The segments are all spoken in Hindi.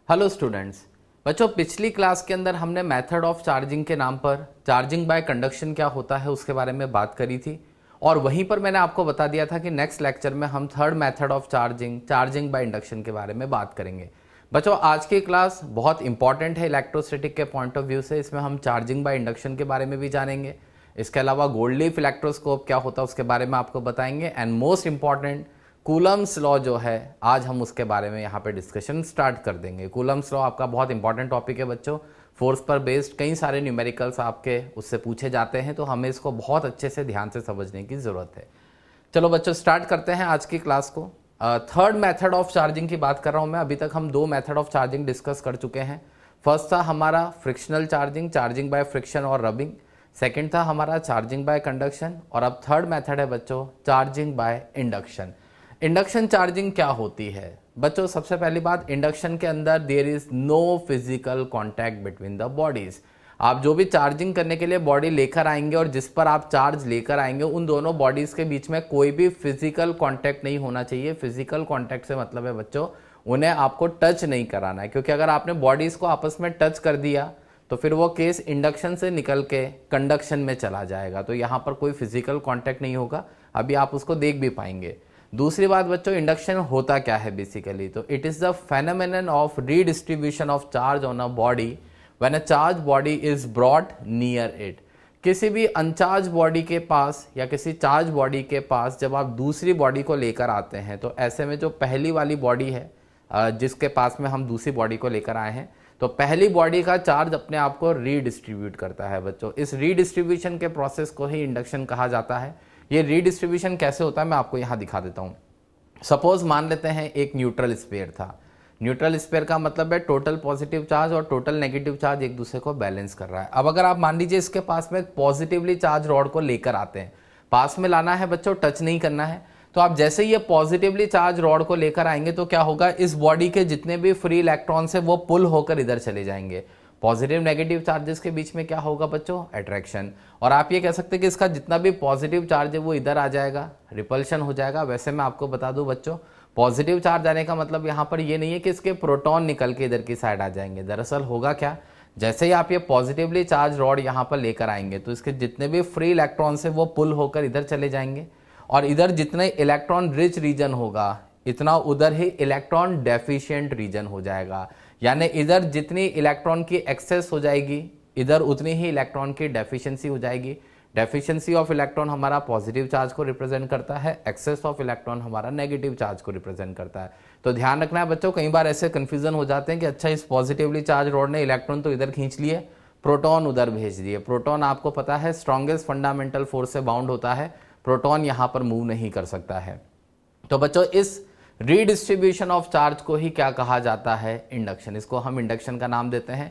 Hello students. बच्चों, पिछली क्लास के अंदर हमने मेथड ऑफ चार्जिंग के नाम पर चार्जिंग बाय कंडक्शन क्या होता है उसके बारे में बात करी थी और वहीं पर मैंने आपको बता दिया था कि नेक्स्ट लेक्चर में हम third method of charging charging by induction के बारे में बात करेंगे। बच्चों, आज की क्लास बहुत इंपॉर्टेंट है इलेक्ट्रोस्टैटिक के पॉइंट ऑफ व्यू से। इसमें हम चार्जिंग बाय इंडक्शन के बारे में भी जानेंगे। इसके अलावा गोल्ड लीफ इलेक्ट्रोस्कोप क्या होता है उसके बारे में आपको बताएंगे and most important Coulomb's law जो है, आज हम उसके बारे में यहाँ पे डिस्कशन स्टार्ट कर देंगे। कूलम्स लॉ आपका बहुत इंपॉर्टेंट टॉपिक है बच्चों। फोर्स पर बेस्ड कई सारे न्यूमेरिकल्स आपके उससे पूछे जाते हैं, तो हमें इसको बहुत अच्छे से ध्यान से समझने की ज़रूरत है। चलो बच्चों, स्टार्ट करते हैं आज की क्लास को। थर्ड मेथड ऑफ चार्जिंग की बात कर रहा हूँ मैं। अभी तक हम दो मेथड ऑफ चार्जिंग डिस्कस कर चुके हैं। फर्स्ट था हमारा frictional charging, charging by friction और रबिंग। सेकेंड था हमारा चार्जिंग बाय कंडक्शन और अब थर्ड मेथड है बच्चों charging by induction. Induction charging क्या होती है बच्चों? सबसे पहली बात, इंडक्शन के अंदर there is no physical contact between the bodies. आप जो भी चार्जिंग करने के लिए बॉडी लेकर आएंगे और जिस पर आप चार्ज लेकर आएंगे, उन दोनों बॉडीज के बीच में कोई भी फिजिकल कांटेक्ट नहीं होना चाहिए। फिजिकल कांटेक्ट से मतलब है बच्चों, उन्हें आपको टच नहीं कराना है, क्योंकि अगर आपने बॉडीज को आपस में टच कर दिया तो फिर वो केस इंडक्शन से निकल के कंडक्शन में चला जाएगा। तो यहाँ पर कोई फिजिकल कांटेक्ट नहीं होगा। अभी आप उसको देख भी पाएंगे। दूसरी बात बच्चों, इंडक्शन होता क्या है बेसिकली? तो it is the phenomenon of redistribution of charge on a body when a charge body is brought near it. किसी भी अनचार्ज बॉडी के पास या किसी चार्ज बॉडी के पास जब आप दूसरी बॉडी को लेकर आते हैं, तो ऐसे में जो पहली वाली बॉडी है जिसके पास में हम दूसरी बॉडी को लेकर आए हैं, तो पहली बॉडी का चार्ज अपने आप को रीडिस्ट्रीब्यूट करता है बच्चों। इस रीडिस्ट्रीब्यूशन के प्रोसेस को ही इंडक्शन कहा जाता है। ये रीडिस्ट्रीब्यूशन कैसे होता है मैं आपको यहां दिखा देता हूं। सपोज मान लेते हैं एक न्यूट्रल स्फीयर था। न्यूट्रल स्फीयर का मतलब है टोटल पॉजिटिव चार्ज और टोटल नेगेटिव चार्ज एक दूसरे को बैलेंस कर रहा है। अब अगर आप मान लीजिए इसके पास में पॉजिटिवली चार्ज रॉड को लेकर आते हैं, पास में लाना है बच्चों, टच नहीं करना है। तो आप जैसे ही ये पॉजिटिवली चार्ज रॉड को लेकर आएंगे तो क्या होगा, इस बॉडी के जितने भी फ्री इलेक्ट्रॉन्स है वो पुल होकर इधर चले जाएंगे। पॉजिटिव नेगेटिव चार्जेस के बीच में क्या होगा बच्चों? अट्रैक्शन। और आप ये कह सकते हैं कि इसका जितना भी पॉजिटिव चार्ज है वो इधर आ जाएगा, रिपल्शन हो जाएगा। वैसे मैं आपको बता दूं बच्चों, पॉजिटिव चार्ज आने का मतलब यहाँ पर ये नहीं है कि इसके प्रोटॉन निकल के इधर की साइड आ जाएंगे। दरअसल होगा क्या, जैसे ही आप ये पॉजिटिवली चार्ज रॉड यहाँ पर लेकर आएंगे तो इसके जितने भी फ्री इलेक्ट्रॉन्स है वो पुल होकर इधर चले जाएंगे और इधर जितने इलेक्ट्रॉन रिच रीजन होगा इतना उधर ही इलेक्ट्रॉन डेफिशिएंट रीजन हो जाएगा। यानी इधर जितनी इलेक्ट्रॉन की एक्सेस हो जाएगी इधर उतनी ही इलेक्ट्रॉन की डेफिशिएंसी हो जाएगी। डेफिशिएंसी ऑफ इलेक्ट्रॉन हमारा पॉजिटिव चार्ज को रिप्रेजेंट करता है, एक्सेस ऑफ इलेक्ट्रॉन हमारा नेगेटिव चार्ज को रिप्रेजेंट करता है। तो ध्यान रखना है बच्चों, कई बार ऐसे कंफ्यूजन हो जाते हैं कि अच्छा, इस पॉजिटिवली चार्ज रॉड ने इलेक्ट्रॉन तो इधर खींच लिए, प्रोटॉन उधर भेज दिए। प्रोटॉन आपको पता है स्ट्रॉन्गेस्ट फंडामेंटल फोर्स से बाउंड होता है, प्रोटॉन यहां पर मूव नहीं कर सकता है। तो बच्चों, इस रीडिस्ट्रीब्यूशन ऑफ चार्ज को ही क्या कहा जाता है? इंडक्शन। इसको हम इंडक्शन का नाम देते हैं।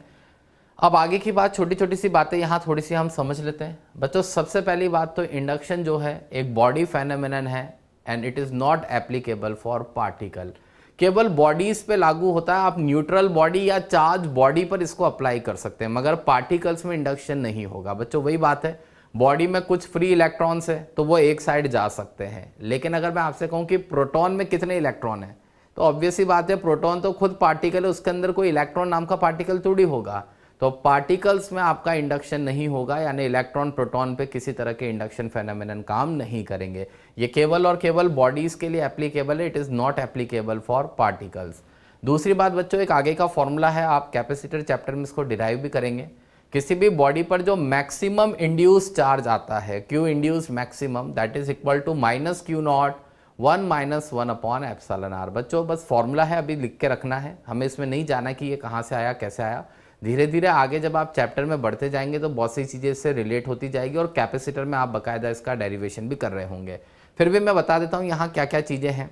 अब आगे की बात, छोटी छोटी सी बातें यहाँ थोड़ी सी हम समझ लेते हैं बच्चों। सबसे पहली बात तो इंडक्शन जो है एक बॉडी फेनोमेनन है and it is not applicable for particle. केवल बॉडीज पे लागू होता है। आप न्यूट्रल बॉडी या चार्ज बॉडी पर इसको अप्लाई कर सकते हैं, मगर पार्टिकल्स में इंडक्शन नहीं होगा बच्चों। वही बात है, बॉडी में कुछ फ्री इलेक्ट्रॉन्स है तो वो एक साइड जा सकते हैं, लेकिन अगर मैं आपसे कहूं कि प्रोटॉन में कितने इलेक्ट्रॉन है, तो ऑब्वियस सी बात है प्रोटॉन तो खुद पार्टिकल है, उसके अंदर कोई इलेक्ट्रॉन नाम का पार्टिकल थोड़ी होगा। तो पार्टिकल्स में आपका इंडक्शन नहीं होगा, यानी इलेक्ट्रॉन प्रोटॉन पे किसी तरह के इंडक्शन फेनोमेनन काम नहीं करेंगे। ये केवल और केवल बॉडीज के लिए एप्लीकेबल है, it is not applicable for particles. दूसरी बात बच्चों, एक आगे का फॉर्मूला है, आप कैपेसिटर चैप्टर में इसको डिराइव भी करेंगे। किसी भी बॉडी पर जो मैक्सिमम इंड्यूस चार्ज आता है, Q induce maximum, that is equal to minus Q not 1 - 1 upon epsilon R. बच्चों बस फॉर्मूला है, अभी लिख के रखना है, हमें इसमें नहीं जाना कि ये कहाँ से आया कैसे आया। धीरे धीरे आगे जब आप चैप्टर में बढ़ते जाएंगे तो बहुत सी चीज़ें इससे रिलेट होती जाएगी और कैपेसिटर में आप बाकायदा इसका डेरिवेशन भी कर रहे होंगे। फिर भी मैं बता देता हूँ यहाँ क्या क्या चीज़ें हैं।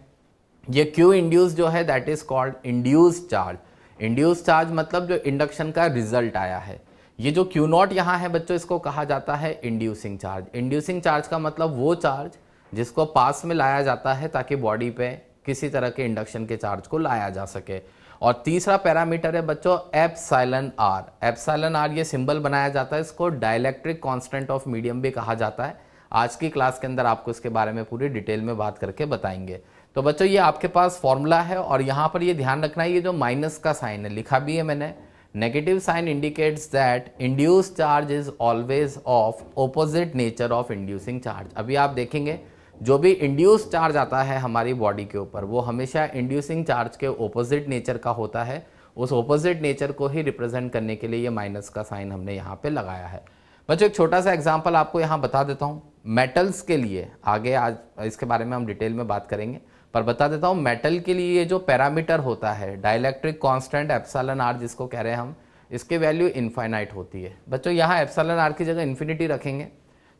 ये क्यू इंड्यूस जो है that is called induce charge. Induce charge मतलब जो इंडक्शन का रिजल्ट आया है। ये जो क्यू नॉट यहाँ है बच्चों, इसको कहा जाता है इंड्यूसिंग चार्ज। इंड्यूसिंग चार्ज का मतलब वो चार्ज जिसको पास में लाया जाता है ताकि बॉडी पे किसी तरह के इंडक्शन के चार्ज को लाया जा सके। और तीसरा पैरामीटर है बच्चों एप्सिलॉन आर। एप्सिलॉन आर ये सिंबल बनाया जाता है, इसको डाइलेक्ट्रिक कांस्टेंट ऑफ मीडियम भी कहा जाता है। आज की क्लास के अंदर आपको इसके बारे में पूरी डिटेल में बात करके बताएंगे। तो बच्चों ये आपके पास फॉर्मूला है और यहाँ पर ये ध्यान रखना है, ये जो माइनस का साइन है लिखा भी है मैंने, negative sign indicates that induce charge is always of opposite nature of inducing charge. अभी आप देखेंगे जो भी इंड्यूस चार्ज आता है हमारी बॉडी के ऊपर वो हमेशा इंड्यूसिंग चार्ज के ऑपोजिट नेचर का होता है। उस ऑपोजिट नेचर को ही रिप्रेजेंट करने के लिए ये माइनस का साइन हमने यहाँ पे लगाया है। बच्चों एक छोटा सा एग्जांपल आपको यहाँ बता देता हूँ मेटल्स के लिए, आगे आज इसके बारे में हम डिटेल में बात करेंगे, पर बता देता हूँ मेटल के लिए ये जो पैरामीटर होता है डाइलेक्ट्रिक कांस्टेंट एप्सिलॉन आर जिसको कह रहे हैं हम, इसके वैल्यू इनफाइनाइट होती है। बच्चों यहाँ एप्सिलॉन आर की जगह इन्फिनिटी रखेंगे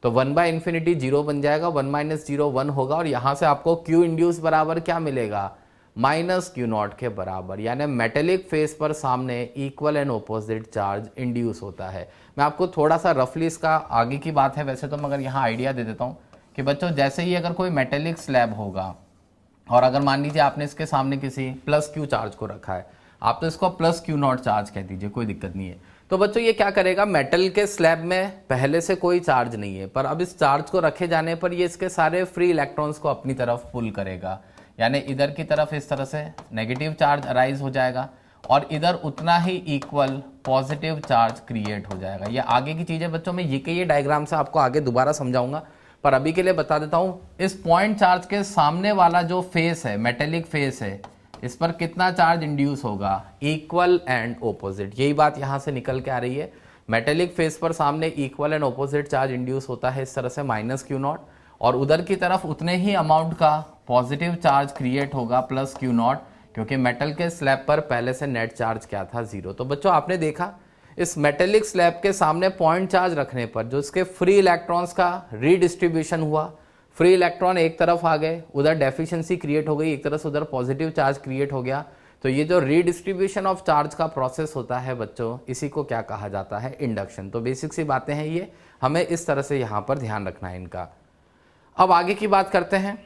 तो 1/∞ 0 बन जाएगा, 1 - 0 1 होगा और यहाँ से आपको Q इंड्यूस बराबर क्या मिलेगा, -Q0 के बराबर, यानी मेटेलिक फेस पर सामने equal and opposite charge induce होता है। मैं आपको थोड़ा सा रफली इसका आगे की बात है वैसे तो, मगर यहाँ आइडिया दे देता हूँ कि बच्चों जैसे ही अगर कोई मेटेलिक स्लैब होगा और अगर मान लीजिए आपने इसके सामने किसी +Q चार्ज को रखा है, आप तो इसको +Q0 चार्ज कह दीजिए, कोई दिक्कत नहीं है। तो बच्चों ये क्या करेगा, मेटल के स्लैब में पहले से कोई चार्ज नहीं है, पर अब इस चार्ज को रखे जाने पर ये इसके सारे फ्री इलेक्ट्रॉन्स को अपनी तरफ पुल करेगा, यानी इधर की तरफ इस तरह से नेगेटिव चार्ज अराइज हो जाएगा और इधर उतना ही इक्वल पॉजिटिव चार्ज क्रिएट हो जाएगा। ये आगे की चीज़ है बच्चों, मैं ये डायग्राम से आपको आगे दोबारा समझाऊंगा, पर अभी के लिए बता देता हूं इस पॉइंट चार्ज के सामने वाला जो फेस है, मेटेलिक फेस है, इस पर कितना चार्ज इंड्यूस होगा, इक्वल एंड ऑपोजिट। यही बात यहां से निकल के आ रही है, मेटेलिक फेस पर सामने equal and opposite charge induce होता है इस तरह से -Q0, और उधर की तरफ उतने ही अमाउंट का पॉजिटिव चार्ज क्रिएट होगा +Q0, क्योंकि मेटल के स्लैब पर पहले से नेट चार्ज क्या था, 0। तो बच्चों आपने देखा इस मेटेलिक स्लैब के सामने पॉइंट चार्ज रखने पर जो इसके फ्री इलेक्ट्रॉन्स का रीडिस्ट्रीब्यूशन हुआ, फ्री इलेक्ट्रॉन एक तरफ आ गए, उधर डेफिशिएंसी क्रिएट हो गई, एक तरफ से उधर पॉजिटिव चार्ज क्रिएट हो गया। तो ये जो रीडिस्ट्रीब्यूशन ऑफ चार्ज का प्रोसेस होता है बच्चों, इसी को क्या कहा जाता है, इंडक्शन। तो बेसिक सी बातें हैं ये, हमें इस तरह से यहाँ पर ध्यान रखना है इनका। अब आगे की बात करते हैं,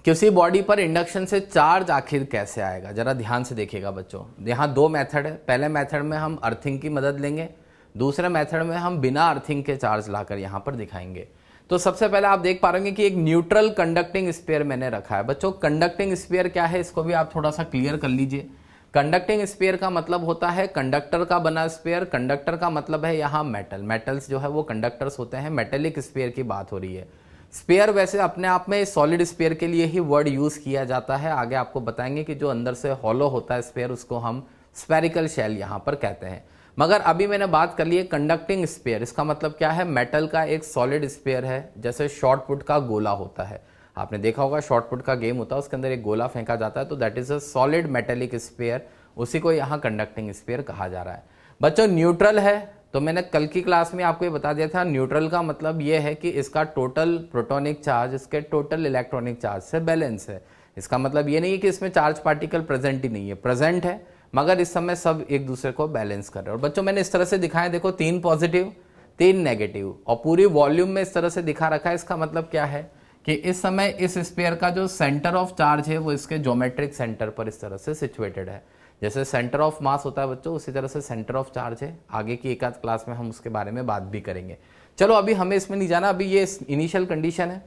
किसी बॉडी पर इंडक्शन से चार्ज आखिर कैसे आएगा, जरा ध्यान से देखिएगा बच्चों। यहाँ 2 मेथड है, पहले मेथड में हम अर्थिंग की मदद लेंगे, दूसरे मेथड में हम बिना अर्थिंग के चार्ज लाकर यहाँ पर दिखाएंगे। तो सबसे पहले आप देख पा रहे हैं कि एक न्यूट्रल कंडक्टिंग स्फीयर मैंने रखा है। बच्चों कंडक्टिंग स्फीयर क्या है, इसको भी आप थोड़ा सा क्लियर कर लीजिए। कंडक्टिंग स्फीयर का मतलब होता है कंडक्टर का बना स्फीयर, कंडक्टर का मतलब है यहाँ मेटल, मेटल्स जो है वो कंडक्टर्स होते हैं, मेटेलिक स्फीयर की बात हो रही है। स्फीयर वैसे अपने आप में सॉलिड स्फीयर के लिए ही वर्ड यूज किया जाता है, आगे आपको बताएंगे कि जो अंदर से हॉलो होता है स्फीयर उसको हम स्फेरिकल शेल यहाँ पर कहते हैं। मगर अभी मैंने बात कर ली है कंडक्टिंग स्फीयर, इसका मतलब क्या है, मेटल का एक सॉलिड स्फीयर है, जैसे शॉर्ट पुट का गोला होता है, आपने देखा होगा शॉर्ट पुट का गेम होता है, उसके अंदर एक गोला फेंका जाता है, तो that is a solid metallic sphere, उसी को यहाँ कंडक्टिंग स्फीयर कहा जा रहा है। बच्चों न्यूट्रल है, तो मैंने कल की क्लास में आपको ये बता दिया था, न्यूट्रल का मतलब ये है कि इसका टोटल प्रोटॉनिक चार्ज इसके टोटल इलेक्ट्रॉनिक चार्ज से बैलेंस है। इसका मतलब ये नहीं है कि इसमें चार्ज पार्टिकल प्रेजेंट ही नहीं है, प्रेजेंट है, मगर इस समय सब एक दूसरे को बैलेंस कर रहे हैं। और बच्चों मैंने इस तरह से दिखाया, देखो 3 पॉजिटिव 3 नेगेटिव, और पूरी वॉल्यूम में इस तरह से दिखा रखा है। इसका मतलब क्या है कि इस समय इस स्फीयर का जो सेंटर ऑफ चार्ज है वो इसके ज्योमेट्रिक सेंटर पर इस तरह से सिचुएटेड है। जैसे सेंटर ऑफ मास होता है बच्चों, उसी तरह से सेंटर ऑफ चार्ज है। आगे की एक आध क्लास में हम उसके बारे में बात भी करेंगे। चलो अभी हमें इसमें नहीं जाना, अभी ये इनिशियल कंडीशन है।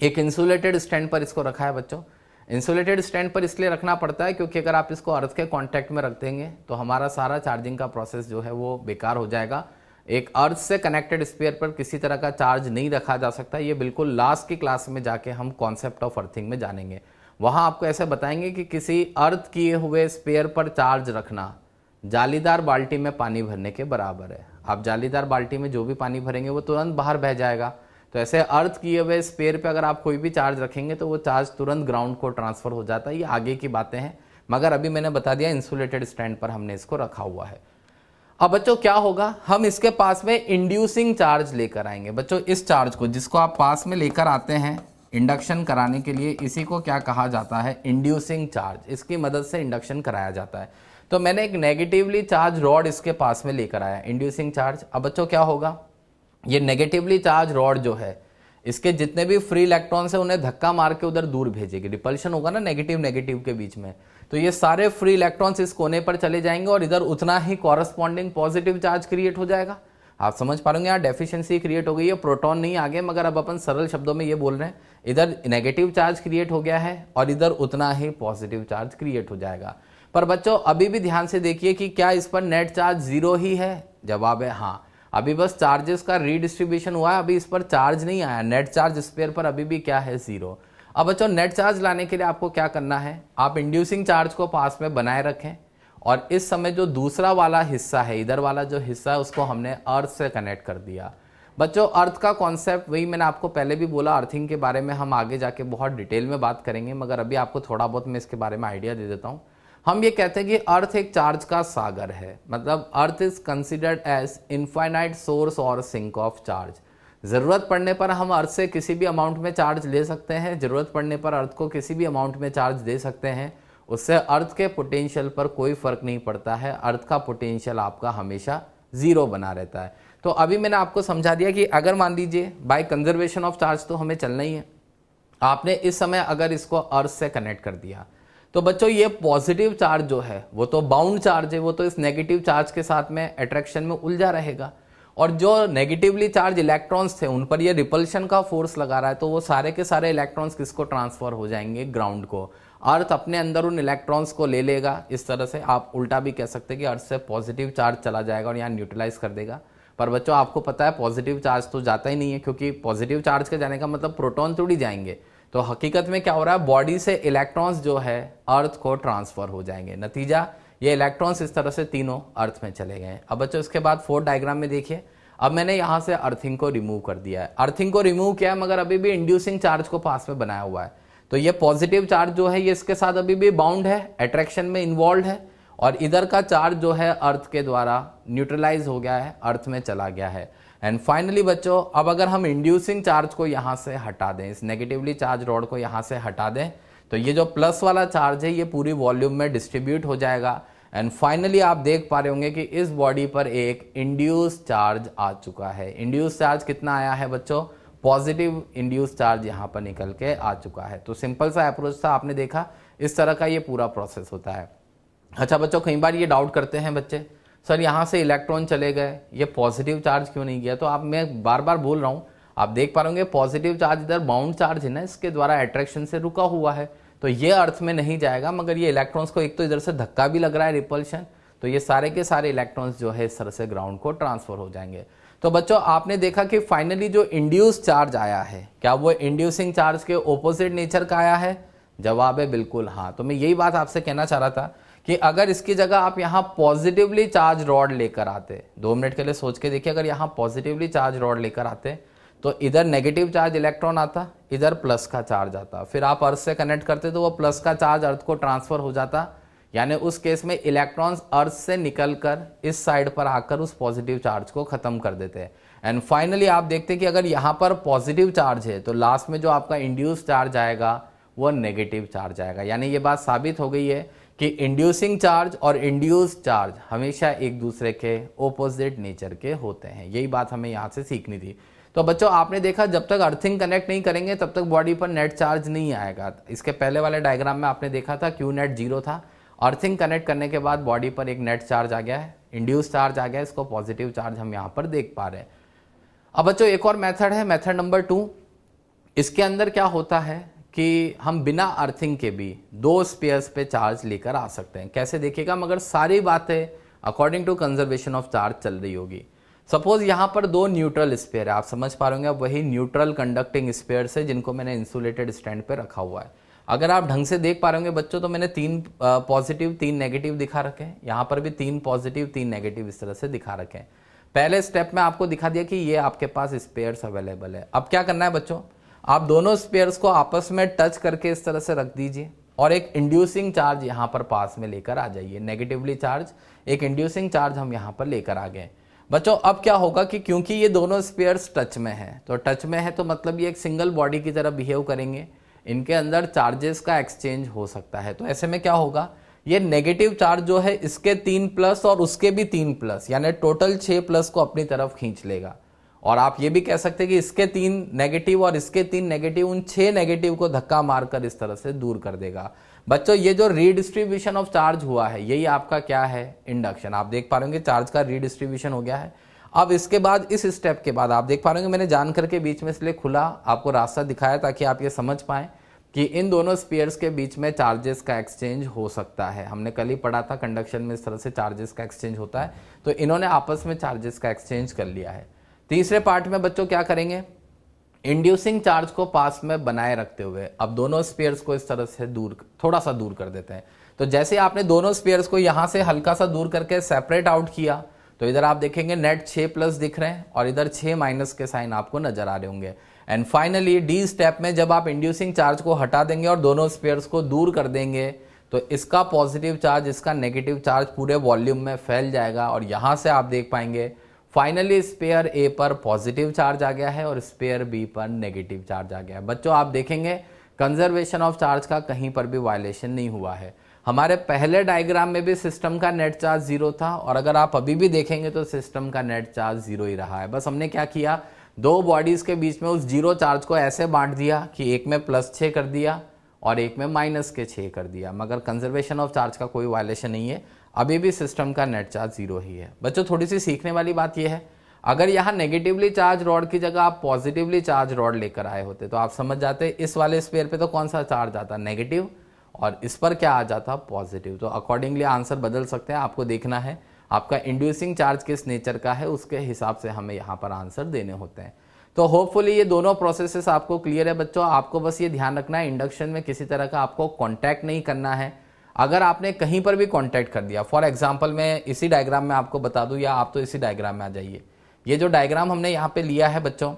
एक इंसुलेटेड स्टैंड पर इसको रखा है बच्चों। इंसुलेटेड स्टैंड पर इसलिए रखना पड़ता है क्योंकि अगर आप इसको अर्थ के कांटेक्ट में रख देंगे तो हमारा सारा चार्जिंग का प्रोसेस जो है वो बेकार हो जाएगा। एक अर्थ से कनेक्टेड स्फीयर पर किसी तरह का चार्ज नहीं रखा जा सकता। ये बिल्कुल लास्ट की क्लास में जाके हम कॉन्सेप्ट ऑफ अर्थिंग में जानेंगे। वहां आपको ऐसे बताएंगे कि किसी अर्थ किए हुए स्फीयर पर चार्ज रखना जालीदार बाल्टी में पानी भरने के बराबर है। आप जालीदार बाल्टी में जो भी पानी भरेंगे वो तुरंत बाहर बह जाएगा। तो ऐसे अर्थ किए हुए स्फीयर पे अगर आप कोई भी चार्ज रखेंगे तो वो चार्ज तुरंत ग्राउंड को ट्रांसफर हो जाता है। ये आगे की बातें हैं, मगर अभी मैंने बता दिया इंसुलेटेड स्टैंड पर हमने इसको रखा हुआ है। अब बच्चों क्या होगा, हम इसके पास में इंड्यूसिंग चार्ज लेकर आएंगे। बच्चों इस चार्ज को जिसको आप पास में लेकर आते हैं इंडक्शन कराने के लिए, इसी को क्या कहा जाता है, इंड्यूसिंग चार्ज। इसकी मदद से इंडक्शन कराया जाता है। तो मैंने एक नेगेटिवली चार्ज रॉड इसके पास में लेकर आया, इंड्यूसिंग चार्ज। अब बच्चों क्या होगा, ये नेगेटिवली चार्ज रॉड जो है इसके जितने भी फ्री इलेक्ट्रॉन्स है उन्हें धक्का मार के उधर दूर भेजेगी। रिपल्शन होगा ना नेगेटिव नेगेटिव के बीच में, तो ये सारे फ्री इलेक्ट्रॉन्स इस कोने पर चले जाएंगे और इधर उतना ही कॉरस्पॉन्डिंग पॉजिटिव चार्ज क्रिएट हो जाएगा। आप समझ पा रहे हैं, यहाँ डेफिशिएंसी क्रिएट हो गई है, प्रोटॉन नहीं आगे, मगर अब अपन सरल शब्दों में ये बोल रहे हैं इधर नेगेटिव चार्ज क्रिएट हो गया है और इधर उतना ही पॉजिटिव चार्ज क्रिएट हो जाएगा। पर बच्चों अभी भी ध्यान से देखिए कि क्या इस पर नेट चार्ज जीरो ही है? जवाब है हाँ। अभी बस चार्जेस का रीडिस्ट्रीब्यूशन हुआ है, अभी इस पर चार्ज नहीं आया। नेट चार्ज स्पेयर पर अभी भी क्या है? जीरो। अब बच्चों नेट चार्ज लाने के लिए आपको क्या करना है, आप इंड्यूसिंग चार्ज को पास में बनाए रखें और इस समय जो दूसरा वाला हिस्सा है, इधर वाला जो हिस्सा है, उसको हमने अर्थ से कनेक्ट कर दिया। बच्चों अर्थ का कॉन्सेप्ट वही मैंने आपको पहले भी बोला, अर्थिंग के बारे में हम आगे जाके बहुत डिटेल में बात करेंगे, मगर अभी आपको थोड़ा बहुत मैं इसके बारे में आइडिया दे देता हूँ। हम ये कहते हैं कि अर्थ एक चार्ज का सागर है, मतलब earth is considered as infinite source और सिंक ऑफ चार्ज। जरूरत पड़ने पर हम अर्थ से किसी भी अमाउंट में चार्ज ले सकते हैं, जरूरत पड़ने पर अर्थ को किसी भी अमाउंट में चार्ज दे सकते हैं। उससे अर्थ के पोटेंशियल पर कोई फर्क नहीं पड़ता है, अर्थ का पोटेंशियल आपका हमेशा जीरो बना रहता है। तो अभी मैंने आपको समझा दिया कि अगर मान लीजिए बाय कंजर्वेशन ऑफ चार्ज तो हमें चलना ही है, आपने इस समय अगर इसको अर्थ से कनेक्ट कर दिया तो बच्चों ये पॉजिटिव चार्ज जो है वो तो बाउंड चार्ज है, वो तो इस नेगेटिव चार्ज के साथ में अट्रैक्शन में उलझा रहेगा। और जो नेगेटिवली चार्ज इलेक्ट्रॉन्स थे उन पर ये रिपल्शन का फोर्स लगा रहा है, तो वो सारे के सारे इलेक्ट्रॉन्स किसको ट्रांसफर हो जाएंगे? ग्राउंड को। अर्थ अपने अंदर उन इलेक्ट्रॉन्स को ले लेगा। इस तरह से आप उल्टा भी कह सकते हैं कि अर्थ से पॉजिटिव चार्ज चला जाएगा और यहाँ न्यूट्रलाइज कर देगा। पर बच्चों आपको पता है पॉजिटिव चार्ज तो जाता ही नहीं है, क्योंकि पॉजिटिव चार्ज के जाने का मतलब प्रोटॉन थोड़ी जाएंगे। तो हकीकत में क्या हो रहा है, बॉडी से इलेक्ट्रॉन्स जो है अर्थ को ट्रांसफर हो जाएंगे। नतीजा ये इलेक्ट्रॉन्स इस तरह से तीनों अर्थ में चले गए। अब बच्चों इसके बाद फोर्थ डायग्राम में देखिए, अब मैंने यहां से अर्थिंग को रिमूव कर दिया है। अर्थिंग को रिमूव किया है मगर अभी भी इंड्यूसिंग चार्ज को पास में बनाया हुआ है। तो ये पॉजिटिव चार्ज जो है ये इसके साथ अभी भी बाउंड है, अट्रैक्शन में इन्वॉल्व है, और इधर का चार्ज जो है अर्थ के द्वारा न्यूट्रलाइज हो गया है, अर्थ में चला गया है। एंड फाइनली बच्चों अब अगर हम इंड्यूसिंग चार्ज को यहां से हटा दें, इस नेगेटिवली चार्ज रॉड को यहां से हटा दें, तो ये जो प्लस वाला चार्ज है ये पूरी वॉल्यूम में डिस्ट्रीब्यूट हो जाएगा। एंड फाइनली आप देख पा रहे होंगे कि इस बॉडी पर एक इंड्यूस चार्ज आ चुका है। इंड्यूस चार्ज कितना आया है बच्चों? पॉजिटिव इंड्यूस चार्ज यहां पर निकल के आ चुका है। तो सिंपल सा अप्रोच था, आपने देखा इस तरह का ये पूरा प्रोसेस होता है। अच्छा बच्चों कई बार ये डाउट करते हैं बच्चे, सर यहाँ से इलेक्ट्रॉन चले गए, ये पॉजिटिव चार्ज क्यों नहीं गया? तो आप, मैं बार बार बोल रहा हूँ, आप देख पा रहे पॉजिटिव चार्ज इधर बाउंड चार्ज है ना, इसके द्वारा अट्रैक्शन से रुका हुआ है, तो ये अर्थ में नहीं जाएगा। मगर ये इलेक्ट्रॉन्स को एक तो इधर से धक्का भी लग रहा है, रिपल्शन, तो ये सारे के सारे इलेक्ट्रॉन्स जो है इस तरह से ग्राउंड को ट्रांसफर हो जाएंगे। तो बच्चों आपने देखा कि फाइनली जो इंड्यूस चार्ज आया है, क्या वो इंड्यूसिंग चार्ज के ऑपोजिट नेचर का आया है? जवाब है बिल्कुल हाँ। तो मैं यही बात आपसे कहना चाह रहा था कि अगर इसकी जगह आप यहाँ पॉजिटिवली चार्ज रॉड लेकर आते, 2 मिनट के लिए सोच के देखिए, अगर यहाँ पॉजिटिवली चार्ज रॉड लेकर आते तो इधर नेगेटिव चार्ज इलेक्ट्रॉन आता, इधर प्लस का चार्ज आता, फिर आप अर्थ से कनेक्ट करते तो वो प्लस का चार्ज अर्थ को ट्रांसफर हो जाता, यानी उस केस में इलेक्ट्रॉन्स अर्थ से निकलकर इस साइड पर आकर उस पॉजिटिव चार्ज को खत्म कर देते। एंड फाइनली आप देखते हैं कि अगर यहाँ पर पॉजिटिव चार्ज है तो लास्ट में जो आपका इंड्यूस चार्ज आएगा वो नेगेटिव चार्ज आएगा। यानी ये बात साबित हो गई है कि इंड्यूसिंग चार्ज और इंड्यूस चार्ज हमेशा एक दूसरे के ऑपोजिट नेचर के होते हैं। यही बात हमें यहाँ से सीखनी थी। तो बच्चों आपने देखा जब तक अर्थिंग कनेक्ट नहीं करेंगे तब तक बॉडी पर नेट चार्ज नहीं आएगा। इसके पहले वाले डायग्राम में आपने देखा था क्यू नेट जीरो था, अर्थिंग कनेक्ट करने के बाद बॉडी पर एक नेट चार्ज आ गया है, इंड्यूस चार्ज आ गया है, इसको पॉजिटिव चार्ज हम यहाँ पर देख पा रहे हैं। अब बच्चों एक और मेथड है, मेथड नंबर 2। इसके अंदर क्या होता है कि हम बिना अर्थिंग के भी 2 स्पेयर्स पे चार्ज लेकर आ सकते हैं। कैसे देखिएगा, मगर सारी बातें according to conservation of charge चल रही होगी। सपोज यहाँ पर 2 न्यूट्रल स्पेयर है, आप समझ पा रहे होंगे, अब वही न्यूट्रल कंडक्टिंग स्पेयर है जिनको मैंने इंसुलेटेड स्टैंड पे रखा हुआ है। अगर आप ढंग से देख पा रहे होंगे बच्चों तो मैंने 3 पॉजिटिव 3 नेगेटिव दिखा रखे हैं, यहाँ पर भी 3 पॉजिटिव 3 नेगेटिव इस तरह से दिखा रखे हैं। पहले स्टेप में आपको दिखा दिया कि ये आपके पास स्पेयर्स अवेलेबल है। अब क्या करना है बच्चों, आप दोनों स्पेयर्स को आपस में टच करके इस तरह से रख दीजिए और एक इंड्यूसिंग चार्ज यहाँ पर पास में लेकर आ जाइए। नेगेटिवली चार्ज एक इंड्यूसिंग चार्ज हम यहाँ पर लेकर आ गए। बच्चों अब क्या होगा कि क्योंकि ये दोनों स्पेयर्स टच में है, तो टच में है तो मतलब ये एक सिंगल बॉडी की तरह बिहेव करेंगे, इनके अंदर चार्जेस का एक्सचेंज हो सकता है। तो ऐसे में क्या होगा, ये नेगेटिव चार्ज जो है इसके 3 प्लस और उसके भी 3 प्लस, यानी टोटल 6 प्लस को अपनी तरफ खींच लेगा। और आप ये भी कह सकते हैं कि इसके 3 नेगेटिव और इसके 3 नेगेटिव उन 6 नेगेटिव को धक्का मारकर इस तरह से दूर कर देगा। बच्चों ये जो रीडिस्ट्रीब्यूशन ऑफ चार्ज हुआ है यही आपका क्या है, इंडक्शन। आप देख पा रहे होंगे चार्ज का रीडिस्ट्रीब्यूशन हो गया है। अब इसके बाद इस स्टेप के बाद आप देख पा रहे होंगे मैंने जान करके बीच में इसलिए खुला आपको रास्ता दिखाया ताकि आप ये समझ पाएं कि इन दोनों स्पीयर्स के बीच में चार्जेस का एक्सचेंज हो सकता है। हमने कल ही पढ़ा था कंडक्शन में इस तरह से चार्जेस का एक्सचेंज होता है, तो इन्होंने आपस में चार्जेस का एक्सचेंज कर लिया है। तीसरे पार्ट में बच्चों क्या करेंगे, इंड्यूसिंग चार्ज को पास में बनाए रखते हुए अब दोनों स्पीयर्स को इस तरह से थोड़ा सा दूर कर देते हैं। तो जैसे आपने दोनों स्पीयर्स को यहां से हल्का सा दूर करके सेपरेट आउट किया तो इधर आप देखेंगे नेट 6 प्लस दिख रहे हैं और इधर 6 माइनस के साइन आपको नजर आ रहे होंगे। एंड फाइनली डी स्टेप में जब आप इंड्यूसिंग चार्ज को हटा देंगे और दोनों स्पीयर्स को दूर कर देंगे तो इसका पॉजिटिव चार्ज इसका नेगेटिव चार्ज पूरे वॉल्यूम में फैल जाएगा और यहां से आप देख पाएंगे फाइनली स्पेयर ए पर पॉजिटिव चार्ज आ गया है और स्पेयर बी पर नेगेटिव चार्ज आ गया है। बच्चों आप देखेंगे कंजर्वेशन ऑफ चार्ज का कहीं पर भी वायलेशन नहीं हुआ है। हमारे पहले डायग्राम में भी सिस्टम का नेट चार्ज जीरो था और अगर आप अभी भी देखेंगे तो सिस्टम का नेट चार्ज जीरो ही रहा है। बस हमने क्या किया, दो बॉडीज के बीच में उस जीरो चार्ज को ऐसे बांट दिया कि एक में +6 कर दिया और एक में -6 कर दिया, मगर कंजर्वेशन ऑफ चार्ज का कोई वायलेशन नहीं है, अभी भी सिस्टम का नेट चार्ज जीरो ही है। बच्चों थोड़ी सी सीखने वाली बात यह है, अगर यहाँ नेगेटिवली चार्ज रॉड की जगह आप पॉजिटिवली चार्ज रॉड लेकर आए होते तो आप समझ जाते इस वाले स्पेयर पे तो कौन सा चार्ज आता, नेगेटिव, और इस पर क्या आ जाता, पॉजिटिव। तो अकॉर्डिंगली आंसर बदल सकते हैं। आपको देखना है आपका इंड्यूसिंग चार्ज किस नेचर का है, उसके हिसाब से हमें यहाँ पर आंसर देने होते हैं। तो होपफुली ये दोनों प्रोसेसेस आपको क्लियर है बच्चों। आपको बस ये ध्यान रखना है इंडक्शन में किसी तरह का आपको कॉन्टैक्ट नहीं करना है। अगर आपने कहीं पर भी कॉन्टैक्ट कर दिया, फॉर एग्जाम्पल मैं इसी डायग्राम में आपको बता दूं या आप तो इसी डायग्राम में आ जाइए, ये जो डायग्राम हमने यहाँ पे लिया है बच्चों,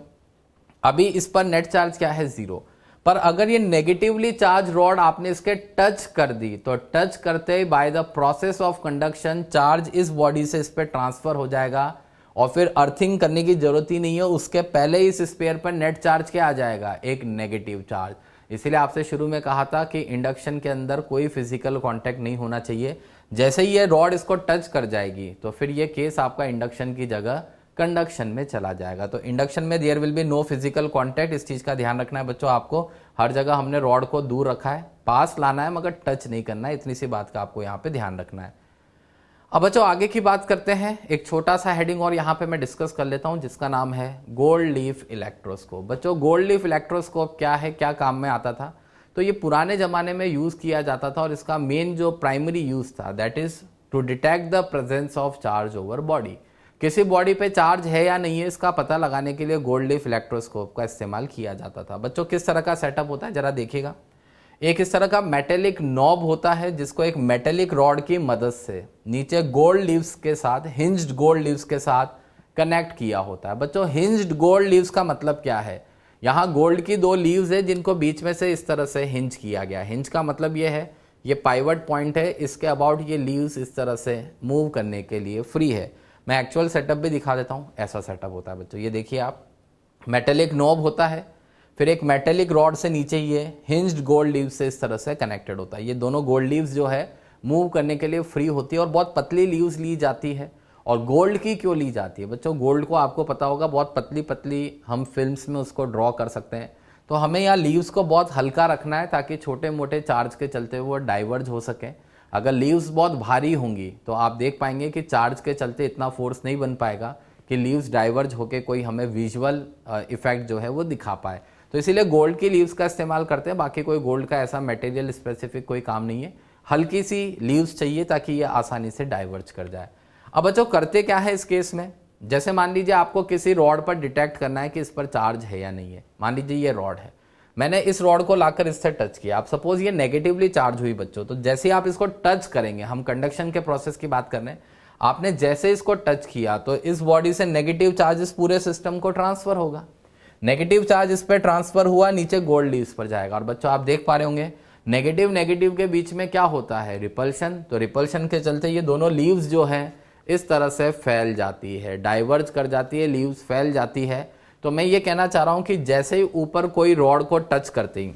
अभी इस पर नेट चार्ज क्या है, जीरो, पर अगर ये नेगेटिवली चार्ज रॉड आपने इसके टच कर दी तो टच करते ही by the process of conduction charge इस बॉडी से इस पे ट्रांसफर हो जाएगा और फिर अर्थिंग करने की जरूरत ही नहीं है, उसके पहले ही इस स्पेयर पर नेट चार्ज क्या आ जाएगा, एक नेगेटिव चार्ज। इसीलिए आपसे शुरू में कहा था कि इंडक्शन के अंदर कोई फिजिकल कांटेक्ट नहीं होना चाहिए। जैसे ही ये रॉड इसको टच कर जाएगी तो फिर ये केस आपका इंडक्शन की जगह कंडक्शन में चला जाएगा। तो इंडक्शन में there will be no physical contact, इस चीज का ध्यान रखना है बच्चों। आपको हर जगह हमने रॉड को दूर रखा है, पास लाना है मगर टच नहीं करना है, इतनी सी बात का आपको यहाँ पे ध्यान रखना है। अब बच्चों आगे की बात करते हैं, एक छोटा सा हेडिंग और यहाँ पे मैं डिस्कस कर लेता हूँ जिसका नाम है गोल्ड लीफ इलेक्ट्रोस्कोप। बच्चों गोल्ड लीफ इलेक्ट्रोस्कोप क्या है, क्या काम में आता था, तो ये पुराने जमाने में यूज किया जाता था और इसका मेन जो प्राइमरी यूज था that is to detect the presence of charge over body. किसी बॉडी पे चार्ज है या नहीं है इसका पता लगाने के लिए गोल्ड लीफ इलेक्ट्रोस्कोप का इस्तेमाल किया जाता था। बच्चों किस तरह का सेटअप होता है जरा देखिएगा, एक इस तरह का मेटेलिक नॉब होता है जिसको एक मेटेलिक रॉड की मदद से नीचे गोल्ड लीव्स के साथ, हिंज्ड गोल्ड लीव्स के साथ कनेक्ट किया होता है। बच्चों हिंज्ड गोल्ड लीव्स का मतलब क्या है, यहाँ गोल्ड की दो लीव्स है जिनको बीच में से इस तरह से हिंज किया गया। हिंज का मतलब ये है ये पाइवट पॉइंट है, इसके अबाउट ये लीव्स इस तरह से मूव करने के लिए फ्री है। मैं एक्चुअल सेटअप भी दिखा देता हूँ, ऐसा सेटअप होता है बच्चों। ये देखिए आप, मेटेलिक नॉब होता है, फिर एक मेटेलिक रॉड से नीचे ये हिंज्ड गोल्ड लीव्स से इस तरह से कनेक्टेड होता है। ये दोनों गोल्ड लीव्स जो है मूव करने के लिए फ्री होती है और बहुत पतली लीव्स ली जाती है। और गोल्ड की क्यों ली जाती है बच्चों, गोल्ड को आपको पता होगा बहुत पतली पतली हम फिल्म्स में उसको ड्रॉ कर सकते हैं, तो हमें यहाँ लीव्स को बहुत हल्का रखना है ताकि छोटे मोटे चार्ज के चलते हुए वो डाइवर्ज हो सके। अगर लीव्स बहुत भारी होंगी तो आप देख पाएंगे कि चार्ज के चलते इतना फोर्स नहीं बन पाएगा कि लीव्स डाइवर्ज होके कोई हमें विजुअल इफेक्ट जो है वो दिखा पाए। तो इसीलिए गोल्ड की लीव्स का इस्तेमाल करते हैं, बाकी कोई गोल्ड का ऐसा मटेरियल स्पेसिफिक कोई काम नहीं है, हल्की सी लीव्स चाहिए ताकि ये आसानी से डाइवर्ज कर जाए। अब बच्चों करते क्या है इस केस में, जैसे मान लीजिए आपको किसी रॉड पर डिटेक्ट करना है कि इस पर चार्ज है या नहीं है। मान लीजिए ये रॉड है, मैंने इस रॉड को लाकर इससे टच किया, आप सपोज ये नेगेटिवली चार्ज हुई बच्चों, तो जैसे ही आप इसको टच करेंगे, हम कंडक्शन के प्रोसेस की बात कर रहे हैं, आपने जैसे इसको टच किया तो इस बॉडी से नेगेटिव चार्ज इस पूरे सिस्टम को ट्रांसफर होगा। नेगेटिव चार्ज इस पर ट्रांसफर हुआ, नीचे गोल्ड लीव्स पर जाएगा। और बच्चों आप देख पा रहे होंगे नेगेटिव नेगेटिव के बीच में क्या होता है, रिपल्शन। तो रिपल्शन के चलते ये दोनों लीव्स जो है इस तरह से फैल जाती है, डाइवर्ज कर जाती है, लीव्स फैल जाती है। तो मैं ये कहना चाह रहा हूं कि जैसे ही ऊपर कोई रॉड को टच करते ही,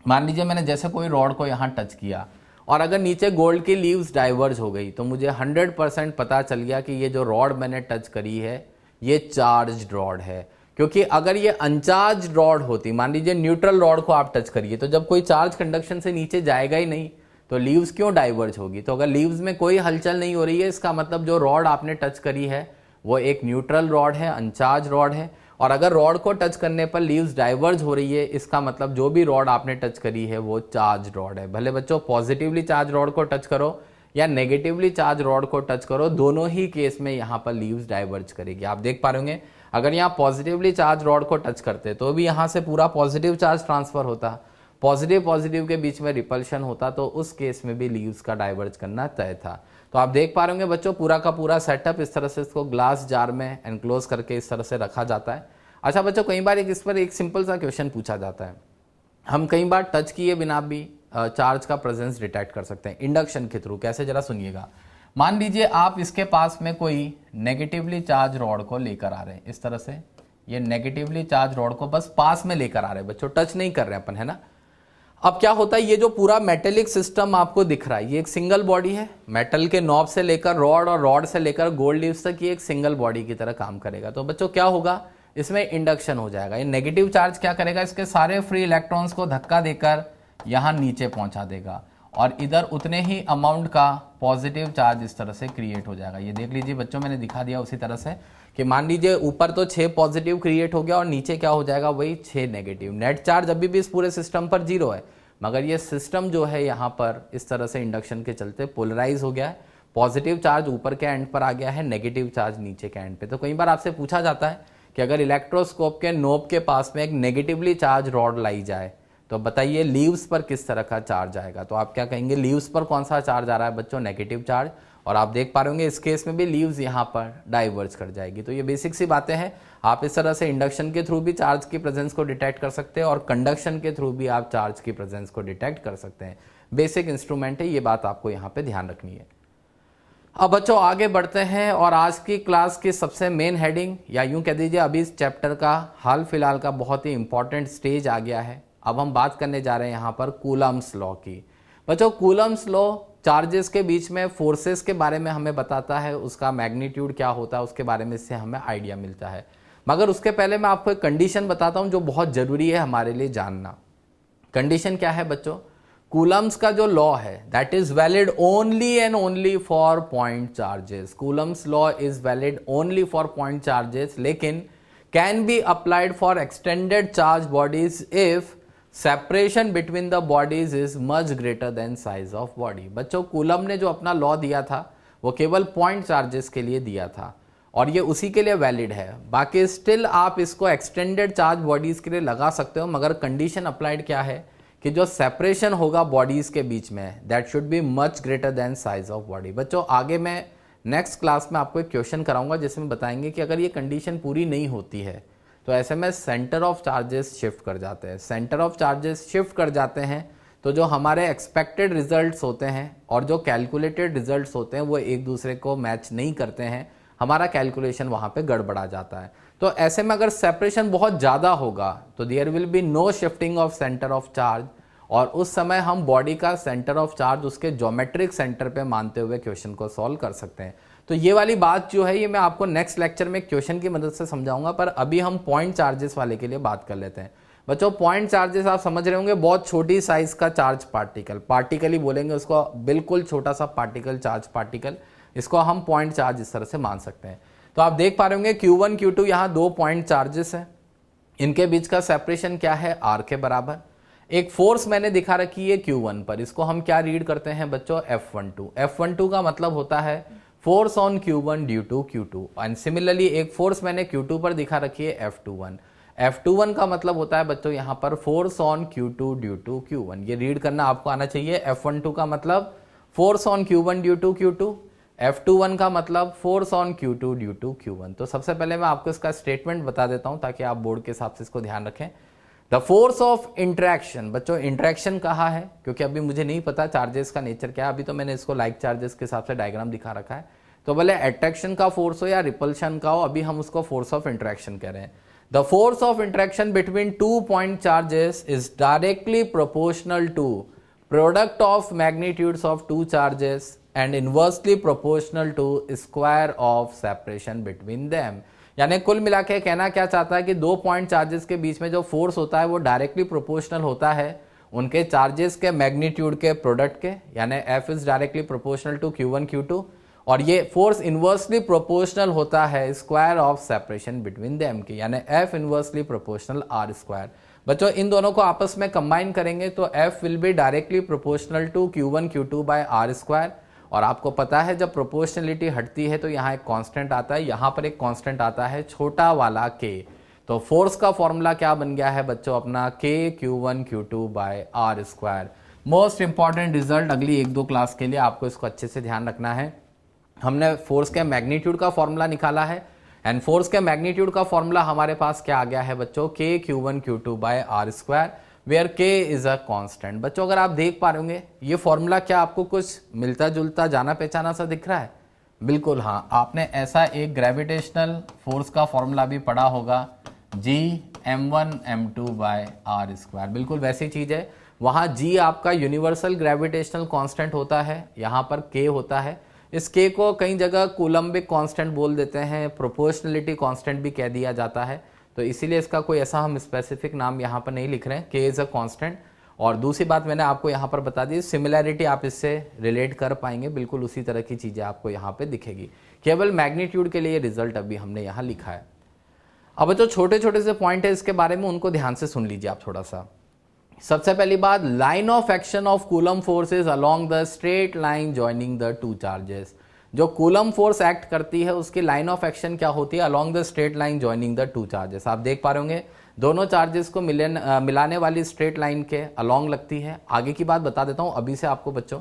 मान लीजिए मैंने जैसे कोई रॉड को यहां टच किया और अगर नीचे गोल्ड की लीव्स डाइवर्ज हो गई तो मुझे 100% पता चल गया कि ये जो रॉड मैंने टच करी है ये चार्ज्ड रॉड है। क्योंकि अगर ये अनचार्ज रॉड होती, मान लीजिए न्यूट्रल रॉड को आप टच करिए, तो जब कोई चार्ज कंडक्शन से नीचे जाएगा ही नहीं तो लीव्स क्यों डाइवर्ज होगी। तो अगर लीव्स में कोई हलचल नहीं हो रही है इसका मतलब जो रॉड आपने टच करी है वो एक न्यूट्रल रॉड है, अनचार्ज रॉड है। और अगर रॉड को टच करने पर लीव्स डाइवर्ज हो रही है, इसका मतलब जो भी रॉड आपने टच करी है वो चार्ज रॉड है। भले बच्चों पॉजिटिवली चार्ज रॉड को टच करो या नेगेटिवली चार्ज रॉड को टच करो, दोनों ही केस में यहाँ पर लीव्स डाइवर्ज करेगी। आप देख पा रहे होंगे अगर यहाँ पॉजिटिवली चार्ज रॉड को टच करते तो भी यहाँ से पूरा पॉजिटिव चार्ज ट्रांसफर होता, पॉजिटिव पॉजिटिव के बीच में रिपल्शन होता, तो उस केस में भी लीव्स का डाइवर्ज करना तय था। तो आप देख पा रहे होंगे बच्चों पूरा का पूरा सेटअप इस तरह से इसको ग्लास जार में एनक्लोज करके इस तरह से रखा जाता है। अच्छा बच्चों कई बार इस पर एक सिंपल सा क्वेश्चन पूछा जाता है, हम कई बार टच किए बिना भी चार्ज का प्रेजेंस डिटेक्ट कर सकते हैं इंडक्शन के थ्रू। कैसे, जरा सुनिएगा। मान लीजिए आप इसके पास में कोई नेगेटिवली चार्ज रॉड को लेकर आ रहे हैं, इस तरह से ये नेगेटिवली चार्ज रॉड को बस पास में लेकर आ रहे हैं बच्चों, टच नहीं कर रहे हैं अपन, है ना। अब क्या होता है, ये जो पूरा मेटेलिक सिस्टम आपको दिख रहा है ये एक सिंगल बॉडी है, मेटल के नॉब से लेकर रॉड और रॉड से लेकर गोल्ड लीव्स तक ये एक सिंगल बॉडी की तरह काम करेगा। तो बच्चों क्या होगा, इसमें इंडक्शन हो जाएगा। ये नेगेटिव चार्ज क्या करेगा, इसके सारे फ्री इलेक्ट्रॉन्स को धक्का देकर यहां नीचे पहुंचा देगा और इधर उतने ही अमाउंट का पॉजिटिव चार्ज इस तरह से क्रिएट हो जाएगा। ये देख लीजिए बच्चों मैंने दिखा दिया उसी तरह से कि मान लीजिए ऊपर तो 6 पॉजिटिव क्रिएट हो गया और नीचे क्या हो जाएगा, वही 6 नेगेटिव। नेट चार्ज अभी भी इस पूरे सिस्टम पर 0 है, मगर ये सिस्टम जो है यहाँ पर इस तरह से इंडक्शन के चलते पोलराइज हो गया है। पॉजिटिव चार्ज ऊपर के एंड पर आ गया है, नेगेटिव चार्ज नीचे के एंड पे। तो कई बार आपसे पूछा जाता है कि अगर इलेक्ट्रोस्कोप के नोब के पास में एक नेगेटिवली चार्ज रॉड लाई जाए तो बताइए लीव्स पर किस तरह का चार्ज आएगा। तो आप क्या कहेंगे, लीव्स पर कौन सा चार्ज आ रहा है बच्चों, नेगेटिव चार्ज। और आप देख पा रहे होंगे इस केस में भी लीव्स यहाँ पर डाइवर्ज कर जाएगी। तो ये बेसिक सी बातें हैं, आप इस तरह से इंडक्शन के थ्रू भी चार्ज की प्रेजेंस को डिटेक्ट कर सकते हैं और कंडक्शन के थ्रू भी आप चार्ज की प्रेजेंस को डिटेक्ट कर सकते हैं। बेसिक इंस्ट्रूमेंट है, ये बात आपको यहाँ पे ध्यान रखनी है। अब बच्चों आगे बढ़ते हैं और आज की क्लास की सबसे मेन हेडिंग, या यूं कह दीजिए अभी इस चैप्टर का हाल फिलहाल का बहुत ही इंपॉर्टेंट स्टेज आ गया है। अब हम बात करने जा रहे हैं यहाँ पर कूलम्स लॉ की। बच्चों कूलम्स लॉ चार्जेस के बीच में फोर्सेस के बारे में हमें बताता है, उसका मैग्नीट्यूड क्या होता है उसके बारे में इससे हमें आइडिया मिलता है। मगर उसके पहले मैं आपको एक कंडीशन बताता हूं जो बहुत जरूरी है हमारे लिए जानना। कंडीशन क्या है बच्चों, कूलम्स का जो लॉ है that is valid only and only for point charges. Coulomb's law is valid only for point charges, लेकिन can be applied for extended charge bodies if separation between the bodies is much greater than size of body. बच्चों कूलम ने जो अपना लॉ दिया था वो केवल पॉइंट चार्जेस के लिए दिया था और ये उसी के लिए वैलिड है। बाकी स्टिल आप इसको एक्सटेंडेड चार्ज बॉडीज के लिए लगा सकते हो, मगर कंडीशन अप्लाइड क्या है कि जो सेपरेशन होगा बॉडीज के बीच में that should be much greater than size of body. बच्चों आगे मैं नेक्स्ट क्लास में आपको एक क्वेश्चन कराऊंगा जिसमें बताएंगे कि अगर ये कंडीशन पूरी नहीं होती है तो ऐसे में सेंटर ऑफ चार्जेस शिफ्ट कर जाते हैं। सेंटर ऑफ चार्जेस शिफ्ट कर जाते हैं तो जो हमारे एक्सपेक्टेड रिजल्ट्स होते हैं और जो कैलकुलेटेड रिजल्ट्स होते हैं वो एक दूसरे को मैच नहीं करते हैं, हमारा कैलकुलेशन वहां पे गड़बड़ा जाता है। तो ऐसे में अगर सेपरेशन बहुत ज़्यादा होगा तो there will be no shifting of centre of charge, और उस समय हम बॉडी का सेंटर ऑफ चार्ज उसके ज्योमेट्रिक सेंटर पे मानते हुए क्वेश्चन को सॉल्व कर सकते हैं। तो ये वाली बात जो है ये मैं आपको नेक्स्ट लेक्चर में क्वेश्चन की मदद से समझाऊंगा, पर अभी हम पॉइंट चार्जेस वाले के लिए बात कर लेते हैं। बच्चों पॉइंट चार्जेस आप समझ रहे होंगे, बहुत छोटी साइज का चार्ज पार्टिकल, पार्टिकल ही बोलेंगे उसको, बिल्कुल छोटा सा पार्टिकल, चार्ज पार्टिकल, इसको हम पॉइंट चार्ज इस तरह से मान सकते हैं। तो आप देख पा रहे होंगे Q1 Q2 यहाँ 2 पॉइंट चार्जेस हैं, इनके बीच का सेपरेशन क्या है, R के बराबर। एक फोर्स मैंने दिखा रखी है Q1 पर, इसको हम क्या रीड करते हैं बच्चों, F12। F12 का मतलब होता है force on Q1 due to Q2, and similarly एक फोर्स मैंने Q2 पर दिखा रखी है F21। F21 का मतलब होता है बच्चों यहाँ पर force on Q2 due to Q1। ये रीड करना आपको आना चाहिए। F12 का मतलब force on Q1 due to Q2, F21 का मतलब force on Q2 due to Q1। तो सबसे पहले मैं आपको इसका स्टेटमेंट बता देता हूं ताकि आप बोर्ड के हिसाब से इसको ध्यान रखें। द फोर्स ऑफ इंटरेक्शन, बच्चों इंटरेक्शन कहा है क्योंकि अभी मुझे नहीं पता चार्जेस का नेचर क्या है, अभी तो मैंने इसको लाइक चार्जेस के हिसाब से डायग्राम दिखा रखा है। तो भले अट्रैक्शन का फोर्स हो या रिपल्शन का हो, अभी हम उसको फोर्स ऑफ इंटरेक्शन कह रहे हैं। The force of interaction between 2 point charges is directly proportional to product of magnitudes of 2 charges and inversely proportional to square of separation between them. यानी कुल मिला के कहना क्या चाहता है कि 2 पॉइंट चार्जेस के बीच में जो फोर्स होता है वो डायरेक्टली प्रोपोर्शनल होता है उनके चार्जेस के मैग्नीट्यूड के प्रोडक्ट के, यानी F is directly proportional to Q1 Q2, और ये फोर्स इन्वर्सली प्रोपोर्शनल होता है square of separation between them की, यानी F inversely proportional R square. बच्चों इन दोनों को आपस में कंबाइन करेंगे तो F will be directly proportional to Q1 Q2 by R square. और आपको पता है जब प्रोपोर्शनलिटी हटती है तो यहाँ एक कांस्टेंट आता है, यहाँ पर एक कांस्टेंट आता है छोटा वाला K। तो फोर्स का फॉर्मूला क्या बन गया है बच्चों अपना K Q1 Q2 by R square. Most important result अगली 1-2 क्लास के लिए आपको इसको अच्छे से ध्यान रखना है। हमने फोर्स के मैग्नीट्यूड का फॉर्मूला निकाला है एंड फोर्स के मैग्नीट्यूड का फॉर्मूला हमारे पास क्या आ गया है बच्चों K Q1 Q2 by R square where K is a constant. बच्चों अगर आप देख पा रहे होंगे ये फॉर्मूला क्या आपको कुछ मिलता जुलता जाना पहचाना सा दिख रहा है? बिल्कुल हाँ, आपने ऐसा एक ग्रेविटेशनल फोर्स का फॉर्मूला भी पढ़ा होगा G m1 m2 bye R square, बिल्कुल वैसी चीज है। वहां G आपका यूनिवर्सल ग्रेविटेशनल कांस्टेंट होता है, यहाँ पर K होता है। इस K को कई जगह कूलम्बिक कांस्टेंट बोल देते हैं, प्रोपोर्शनलिटी कांस्टेंट भी कह दिया जाता है, तो इसीलिए इसका कोई ऐसा हम स्पेसिफिक नाम यहाँ पर नहीं लिख रहे हैं। K is a constant. और दूसरी बात मैंने आपको यहाँ पर बता दी, सिमिलैरिटी आप इससे रिलेट कर पाएंगे, बिल्कुल उसी तरह की चीजें आपको यहाँ पे दिखेगी। केवल मैग्नीट्यूड के लिए रिजल्ट अभी हमने यहाँ लिखा है। अब जो छोटे छोटे से पॉइंट है इसके बारे में उनको ध्यान से सुन लीजिए आप थोड़ा सा। सबसे पहली बात, line of action of coulomb force is along the straight line joining the two charges. जो कूलम फोर्स एक्ट करती है उसकी लाइन ऑफ एक्शन क्या होती है? Along the straight line joining the two charges. आप देख पा रहे होंगे दोनों चार्जेस को मिलाने वाली स्ट्रेट लाइन के अलोंग लगती है। आगे की बात बता देता हूं अभी से आपको बच्चों।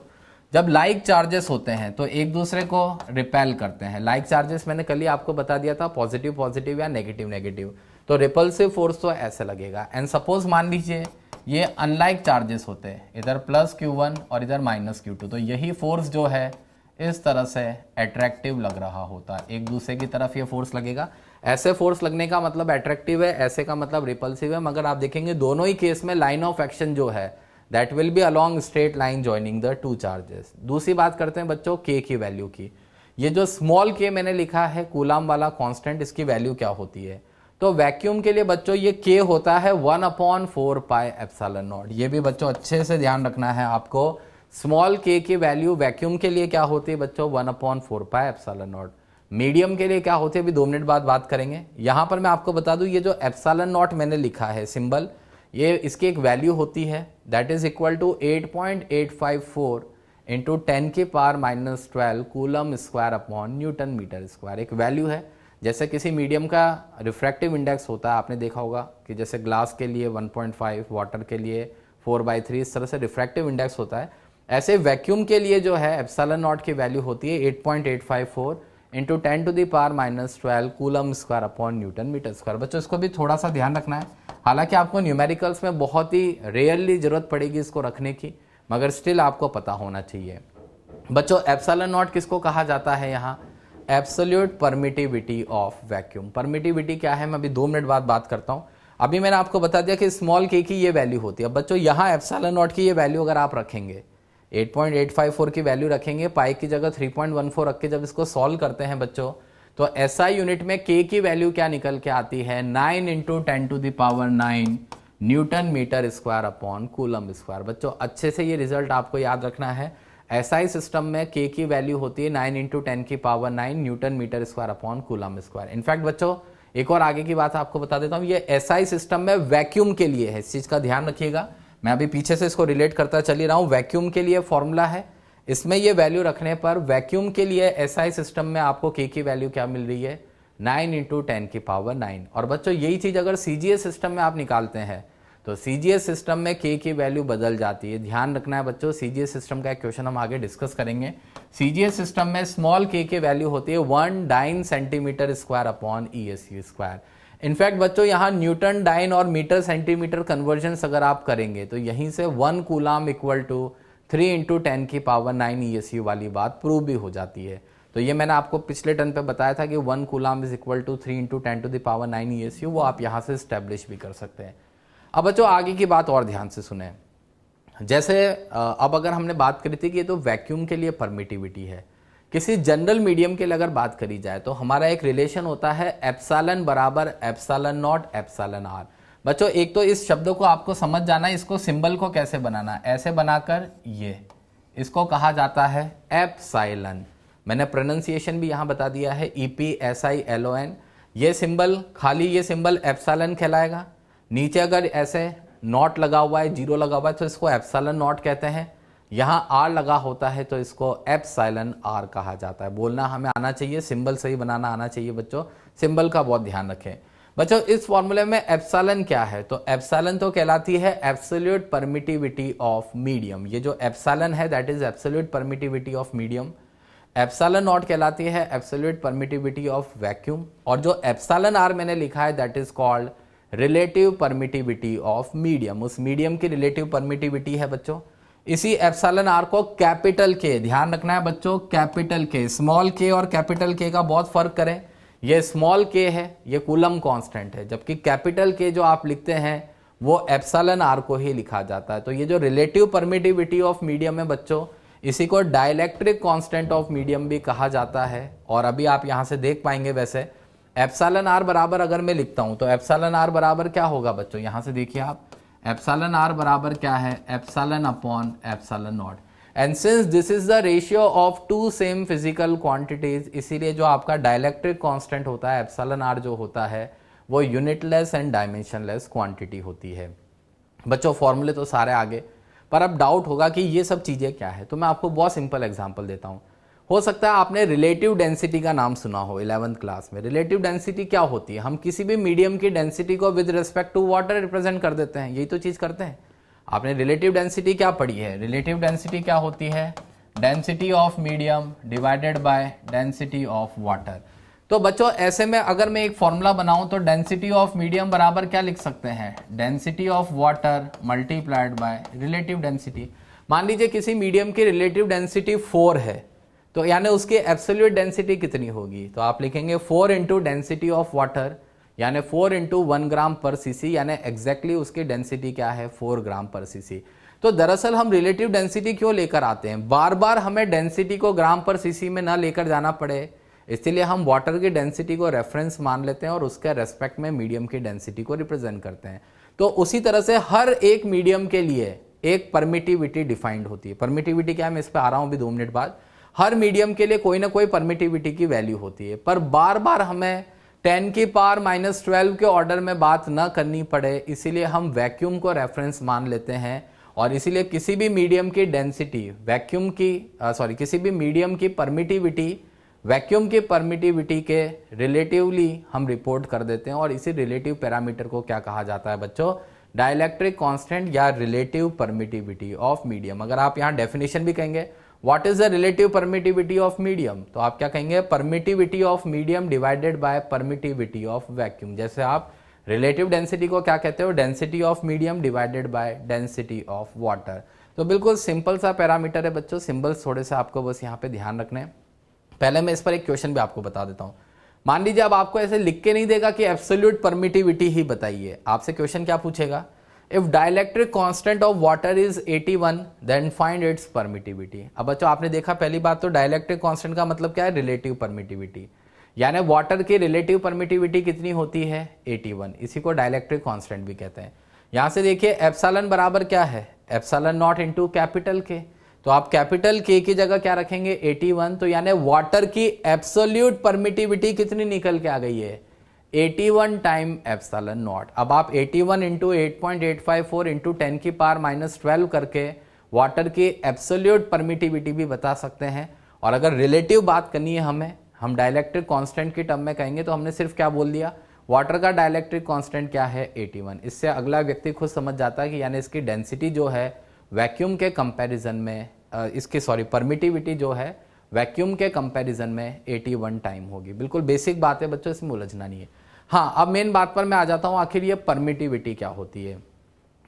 जब लाइक चार्जेस होते हैं तो एक दूसरे को रिपेल करते हैं। लाइक चार्जेस मैंने कल ही आपको बता दिया था, पॉजिटिव पॉजिटिव या नेगेटिव नेगेटिव, तो रिपल्सिव फोर्स तो ऐसे लगेगा। एंड सपोज मान लीजिए ये अनलाइक चार्जेस होते हैं, इधर प्लस Q1 और इधर माइनस Q2, तो यही फोर्स जो है इस तरह से अट्रैक्टिव लग रहा होता है, एक दूसरे की तरफ ये फोर्स लगेगा। ऐसे फोर्स लगने का मतलब अट्रैक्टिव है, ऐसे का मतलब रिपल्सिव है। मगर आप देखेंगे दोनों ही केस में लाइन ऑफ एक्शन जो है that will be along straight line joining the two charges. दूसरी बात करते हैं बच्चों K की वैल्यू की। ये जो स्मॉल k मैंने लिखा है कूलम वाला कांस्टेंट, इसकी वैल्यू क्या होती है? तो वैक्यूम के लिए बच्चों ये K होता है 1/4 पाई एप्सिलॉन नॉट। ये भी बच्चों अच्छे से ध्यान रखना है आपको। स्मॉल k की वैल्यू वैक्यूम के लिए क्या होती है बच्चों? 1/4 पाई एप्सिलॉन नॉट। मीडियम के लिए क्या होती है अभी 2 मिनट बाद बात करेंगे। यहां पर मैं आपको बता दूं ये जो एप्सिलॉन नॉट मैंने लिखा है सिंबल, ये इसकी एक वैल्यू होती है that is equal to 8.854 into 10 की power -12 coulomb square upon newton metre square. एक वैल्यू है। जैसे किसी मीडियम का रिफ्रैक्टिव इंडेक्स होता है, आपने देखा होगा कि जैसे ग्लास के लिए 1.5, वाटर के लिए 4/3, इस तरह से रिफ्रैक्टिव इंडेक्स होता है। ऐसे वैक्यूम के लिए जो है एप्सिलॉन नॉट की वैल्यू होती है 8.854 into 10 to the power -12 coulomb square upon newton metre square. बच्चों इसको भी थोड़ा सा ध्यान रखना है। हालांकि आपको न्यूमेरिकल्स में बहुत ही रेयरली जरूरत पड़ेगी इसको रखने की, मगर स्टिल आपको पता होना चाहिए। बच्चों एप्सिलॉन नॉट किसको कहा जाता है? यहाँ absolute permittivity of vacuum. Permittivity क्या है मैं अभी 2 मिनट बाद बात करता हूँ। अभी मैंने आपको बता दिया कि स्मॉल k की ये वैल्यू होती है। बच्चों यहाँ एप्सिलॉन नॉट की ये वैल्यू अगर आप रखेंगे 8.854 की वैल्यू रखेंगे, पाई की जगह 3.14 रख के जब इसको सॉल्व करते हैं बच्चों, तो SI यूनिट में k की वैल्यू क्या निकल के आती है? 9 into 10 to the power 9 newton metre square upon coulomb square. बच्चों अच्छे से ये रिजल्ट आपको याद रखना है। SI सिस्टम में k की वैल्यू होती है 9 इंटू 10 की power 9 newton metre square upon coulomb square. In fact बच्चों एक और आगे की बात आपको बता देता हूँ, ये SI सिस्टम में वैक्यूम के लिए है, इस चीज का ध्यान रखिएगा। मैं अभी पीछे से इसको रिलेट करता चली रहा हूं। वैक्यूम के लिए फॉर्मूला है, इसमें ये वैल्यू रखने पर वैक्यूम के लिए SI सिस्टम में आपको k की वैल्यू क्या मिल रही है? 9 इंटू 10 की पावर 9। और बच्चों यही चीज अगर CGS सिस्टम में आप निकालते हैं तो CGS सिस्टम में k की वैल्यू बदल जाती है। ध्यान रखना है बच्चों, CGS सिस्टम का एक क्वेश्चन हम आगे डिस्कस करेंगे। CGS सिस्टम में स्मॉल k की वैल्यू होती है 1 dyne centimetre square upon ESU square. In fact बच्चों यहाँ न्यूटन डाइन और मीटर सेंटीमीटर कन्वर्जन अगर आप करेंगे तो यहीं से 1 कूलम इक्वल टू 3 इंटू 10 की पावर 9 ESU वाली बात प्रूव भी हो जाती है। तो ये मैंने आपको पिछले टर्न पे बताया था कि 1 coulomb is equal to 3 into 10 to the power 9 ESU, वो आप यहाँ से स्टैब्लिश भी कर सकते हैं। अब बच्चों आगे की बात और ध्यान से सुने। जैसे अब अगर हमने बात करी थी कि ये तो वैक्यूम के लिए परमिटिविटी है, किसी जनरल मीडियम के लिए अगर बात करी जाए तो हमारा एक रिलेशन होता है एप्सिलॉन बराबर एप्सिलॉन नॉट एप्सिलॉन आर। बच्चों एक तो इस शब्द को आपको समझ जाना है, इसको सिंबल को कैसे बनाना, ऐसे बनाकर ये इसको कहा जाता है एप्सिलॉन। मैंने प्रोनाउंसिएशन भी यहाँ बता दिया है, EPSILON। ये सिंबल, खाली ये सिंबल एप्सिलॉन कहलाएगा। नीचे अगर ऐसे नॉट लगा हुआ है, जीरो लगा हुआ है, तो इसको एप्सिलॉन नॉट कहते हैं। यहाँ आर लगा होता है तो इसको एप्सिलॉन आर कहा जाता है। बोलना हमें आना चाहिए, सिंबल सही बनाना आना चाहिए बच्चों, सिंबल का बहुत ध्यान रखें। बच्चों इस फॉर्मूले में एप्सिलॉन क्या है, तो एप्सिलॉन तो कहलाती है एब्सोल्यूट परमिटिविटी ऑफ मीडियम। ये जो एप्सिलॉन है that is absolute permittivity of medium. Epsilon not कहलाती है एब्सोल्यूट परमिटिविटी ऑफ वैक्यूम। और जो एप्सिलॉन आर मैंने लिखा है that is called relative permittivity of medium. उस मीडियम की रिलेटिव परमिटिविटी है बच्चों। इसी एप्सिलॉन आर को कैपिटल के, ध्यान रखना है बच्चों, कैपिटल के, स्मॉल के और कैपिटल के का बहुत फर्क करें। ये स्मॉल के है, ये कूलम कांस्टेंट है, जबकि कैपिटल के जो आप लिखते हैं वो एप्सिलॉन आर को ही लिखा जाता है। तो ये जो रिलेटिव परमिटिविटी ऑफ मीडियम है बच्चों, इसी को डाइलेक्ट्रिक कांस्टेंट ऑफ मीडियम भी कहा जाता है। और अभी आप यहां से देख पाएंगे वैसे एप्सिलॉन आर बराबर अगर मैं लिखता हूं तो एप्सिलॉन आर बराबर क्या होगा बच्चों, यहां से देखिए आप, एप्सिलॉन आर बराबर क्या है, epsilon upon epsilon not. And since this is the ratio of two same physical quantities, इसीलिए जो आपका डाइलेक्ट्रिक कांस्टेंट होता है एप्सिलॉन आर जो होता है वो यूनिटलेस एंड डायमेंशनलेस क्वांटिटी होती है। बच्चों फॉर्मूले तो सारे आगे, पर अब डाउट होगा कि ये सब चीजें क्या है, तो मैं आपको बहुत सिंपल एग्जांपल देता हूं। हो सकता है आपने रिलेटिव डेंसिटी का नाम सुना हो 11th क्लास में। रिलेटिव डेंसिटी क्या होती है, हम किसी भी मीडियम की डेंसिटी को with respect to water represent कर देते हैं, यही तो चीज करते हैं। आपने रिलेटिव डेंसिटी क्या पढ़ी है, रिलेटिव डेंसिटी क्या होती है, density of medium divided by density of water. तो बच्चों ऐसे में अगर मैं एक फॉर्मूला बनाऊं तो डेंसिटी ऑफ मीडियम बराबर क्या लिख सकते हैं, density of water multiplied by relative density. मान लीजिए किसी मीडियम की रिलेटिव डेंसिटी 4 है, तो यानी उसकी एब्सोल्यूट डेंसिटी कितनी होगी, तो आप लिखेंगे 4 इंटू डेंसिटी ऑफ वाटर, यानी 4 इंटू 1 ग्राम पर सीसी, यानी एग्जैक्टली उसकी डेंसिटी क्या है, 4 ग्राम पर सीसी। तो दरअसल हम रिलेटिव डेंसिटी क्यों लेकर आते हैं, बार बार हमें डेंसिटी को ग्राम पर सीसी में ना लेकर जाना पड़े, इसलिए हम वाटर की डेंसिटी को रेफरेंस मान लेते हैं और उसके रेस्पेक्ट में मीडियम की डेंसिटी को रिप्रेजेंट करते हैं। तो उसी तरह से हर एक मीडियम के लिए एक परमिटिविटी डिफाइंड होती है। परमिटिविटी क्या है, मैं इस पर आ रहा हूं अभी 2 मिनट बाद। हर मीडियम के लिए कोई ना कोई परमिटिविटी की वैल्यू होती है, पर बार बार हमें 10 की पावर -12 के ऑर्डर में बात ना करनी पड़े, इसीलिए हम वैक्यूम को रेफरेंस मान लेते हैं। और इसीलिए किसी भी मीडियम की डेंसिटी वैक्यूम की किसी भी मीडियम की परमिटिविटी वैक्यूम की परमिटिविटी के रिलेटिवली हम रिपोर्ट कर देते हैं। और इसी रिलेटिव पैरामीटर को क्या कहा जाता है बच्चों, डाइलेक्ट्रिक कांस्टेंट या रिलेटिव परमिटिविटी ऑफ मीडियम। अगर आप यहाँ डेफिनेशन भी कहेंगे what is the relative permittivity of medium, तो आप क्या कहेंगे, permittivity of medium divided by permittivity of vacuum. जैसे आप रिलेटिव डेंसिटी को क्या कहते हो, density of medium divided by density of water. तो बिल्कुल सिंपल सा पैरामीटर है बच्चों, सिंबल्स थोड़े से आपको बस यहाँ पे ध्यान रखने हैं। पहले मैं इस पर एक क्वेश्चन भी आपको बता देता हूं। मान लीजिए अब आपको ऐसे लिख के नहीं देगा कि एब्सोल्यूट परमिटिविटी ही बताइए, आपसे क्वेश्चन क्या पूछेगा, if dielectric constant of water is 81 then find its permittivity. अब बच्चों आपने देखा पहली बात तो डाइलेक्ट्रिक कांस्टेंट का मतलब क्या है, रिलेटिव परमिटिविटी, यानी वाटर की रिलेटिव परमिटिविटी कितनी होती है, 81, इसी को डाइलेक्ट्रिक कांस्टेंट भी कहते हैं। यहां से देखिए एप्सिलॉन बराबर क्या है, epsilon not into capital K, तो आप कैपिटल के की जगह क्या रखेंगे, 81, तो यानी वाटर की एब्सोल्यूट परमिटिविटी कितनी निकल के आ गई है, 81 टाइम एप्सिलॉन नॉट। अब आप 81 इंटू 8.854 इंटू 10 की पावर -12 करके वाटर की एब्सोल्यूट परमिटिविटी भी बता सकते हैं। और अगर रिलेटिव बात करनी है हमें, हम डाइलेक्ट्रिक कांस्टेंट की टर्म में कहेंगे तो हमने सिर्फ क्या बोल दिया, वाटर का डाइलेक्ट्रिक कांस्टेंट क्या है, 81। इससे अगला व्यक्ति खुद समझ जाता है कि यानी इसकी डेंसिटी जो है वैक्यूम के कंपैरिजन में परमिटिविटी जो है वैक्यूम के कंपैरिजन में 81 टाइम होगी। बिल्कुल बेसिक बात है बच्चों, इसमें उलझना नहीं है। हाँ, अब मेन बात पर मैं आ जाता हूं, आखिर ये परमिटिविटी क्या होती है।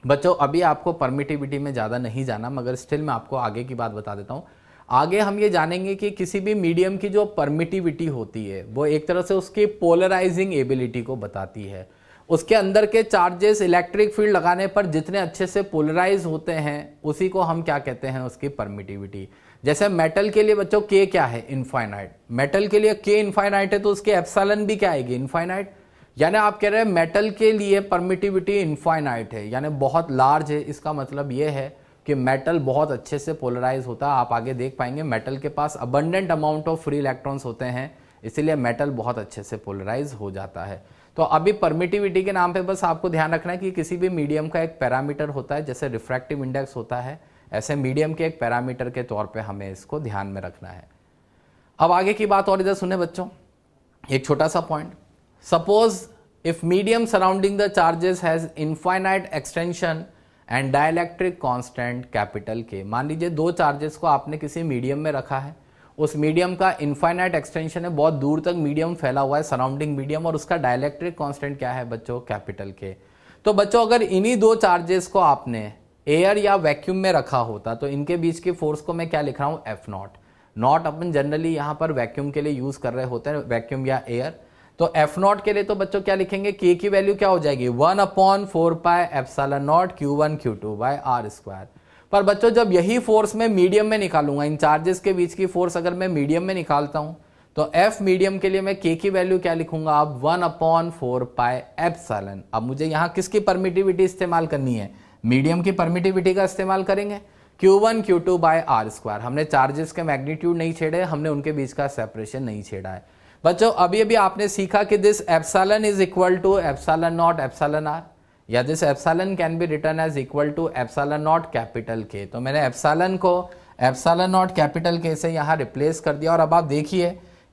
बच्चों अभी आपको परमिटिविटी में ज़्यादा नहीं जाना, मगर स्टिल मैं आपको आगे की बात बता देता हूँ। आगे हम ये जानेंगे कि किसी भी मीडियम की जो परमिटिविटी होती है वो एक तरह से उसकी पोलराइजिंग एबिलिटी को बताती है। उसके अंदर के चार्जेस इलेक्ट्रिक फील्ड लगाने पर जितने अच्छे से पोलराइज होते हैं उसी को हम क्या कहते हैं, उसकी परमिटिविटी। जैसे मेटल के लिए बच्चों के क्या है, इनफाइनाइट, मेटल के लिए के इनफाइनाइट है तो उसके एप्सिलॉन भी क्या आएगी, इनफाइनाइट। यानी आप कह रहे हैं मेटल के लिए परमिटिविटी इनफाइनाइट है, यानी बहुत लार्ज है, इसका मतलब यह है कि मेटल बहुत अच्छे से पोलराइज होता है। आप आगे देख पाएंगे मेटल के पास abundant amount of free electrons होते हैं, इसीलिए मेटल बहुत अच्छे से पोलराइज हो जाता है। तो अभी परमिटिविटी के नाम पे बस आपको ध्यान रखना है कि किसी भी मीडियम का एक पैरामीटर होता है, जैसे रिफ्रैक्टिव इंडेक्स होता है, ऐसे मीडियम के एक पैरामीटर के तौर पे हमें इसको ध्यान में रखना है। अब आगे की बात और इधर सुने बच्चों, एक छोटा सा point. Suppose if medium surrounding the charges has infinite extension and dielectric constant capital के। मान लीजिए दो चार्जेस को आपने किसी मीडियम में रखा है, उस मीडियम का इनफाइनाइट एक्सटेंशन है, बहुत दूर तक मीडियम फैला हुआ है सराउंडिंग मीडियम, और उसका डाइलेक्ट्रिक कांस्टेंट क्या है बच्चों, कैपिटल के। तो बच्चों अगर इन्हीं दो चार्जेस को आपने एयर या वैक्यूम में रखा होता तो इनके बीच की फोर्स को मैं क्या लिख रहा हूं, F not. Not upon generally यहां पर वैक्यूम के लिए यूज कर रहे होते हैं, वैक्यूम या एयर। तो एफ नॉट के लिए तो बच्चों क्या लिखेंगे, के की वैल्यू क्या हो जाएगी, 1/4 epsilon not Q1 Q2 by R square. पर बच्चों जब यही फोर्स मैं मीडियम में निकालूंगा, इन चार्जेस के बीच की फोर्स अगर मैं मीडियम में निकालता हूं तो एफ मीडियम के लिए मैं के की वैल्यू क्या लिखूंगा, अब 1/4 एप्सिलॉन। अब मुझे यहां किसकी परमिटिविटी इस्तेमाल करनी है, मीडियम की परमिटिविटी का इस्तेमाल करेंगे, Q1 Q2 by R square. हमने चार्जेस के मैग्नीट्यूड नहीं छेड़े, हमने उनके बीच का सेपरेशन नहीं छेड़ा है। बच्चों अभी अभी आपने सीखा कि this epsilon is equal to epsilon naught epsilon r, या this epsilon can be written as equal to epsilon naught capital K. तो मैंने एप्सिलॉन को एप्सिलॉन नॉट कैपिटल के से यहां रिप्लेस कर दिया। और अब आप देखिए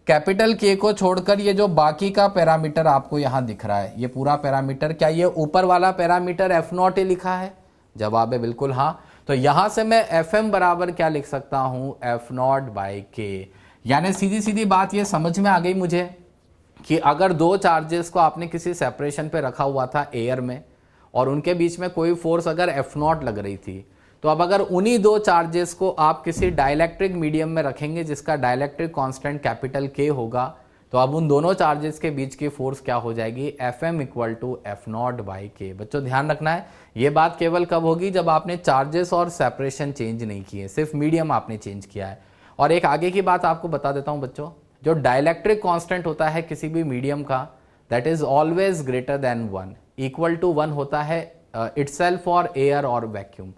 कैपिटल के को छोड़कर ये जो बाकी का पैरामीटर आपको यहां दिख रहा है, ये पूरा पैरामीटर, क्या ये ऊपर वाला पैरामीटर एफ नॉट ही लिखा है, जवाब है बिल्कुल हाँ। तो यहां से मैं एफ एम बराबर क्या लिख सकता हूं, एफ नॉट बाई के। यानी सीधी सीधी बात ये समझ में आ गई मुझे कि अगर दो चार्जेस को आपने किसी सेपरेशन पे रखा हुआ था एयर में, और उनके बीच में कोई फोर्स अगर एफ नॉट लग रही थी, तो अब अगर उन्हीं दो चार्जेस को आप किसी डाइलेक्ट्रिक मीडियम में रखेंगे जिसका डाइलेक्ट्रिक कांस्टेंट कैपिटल के होगा, तो अब उन दोनों चार्जेस के बीच की फोर्स क्या हो जाएगी, F M equal to F not by K. बच्चों ध्यान रखना है, ये बात केवल कब होगी, जब आपने चार्जेस और सेपरेशन चेंज नहीं किए, सिर्फ मीडियम आपने चेंज किया है। और एक आगे की बात आपको बता देता हूं बच्चों, जो डाइलेक्ट्रिक कांस्टेंट होता है किसी भी मीडियम का, that is always greater than 1, equal to 1 होता है इटसेल्फ फॉर एयर और वैक्यूम।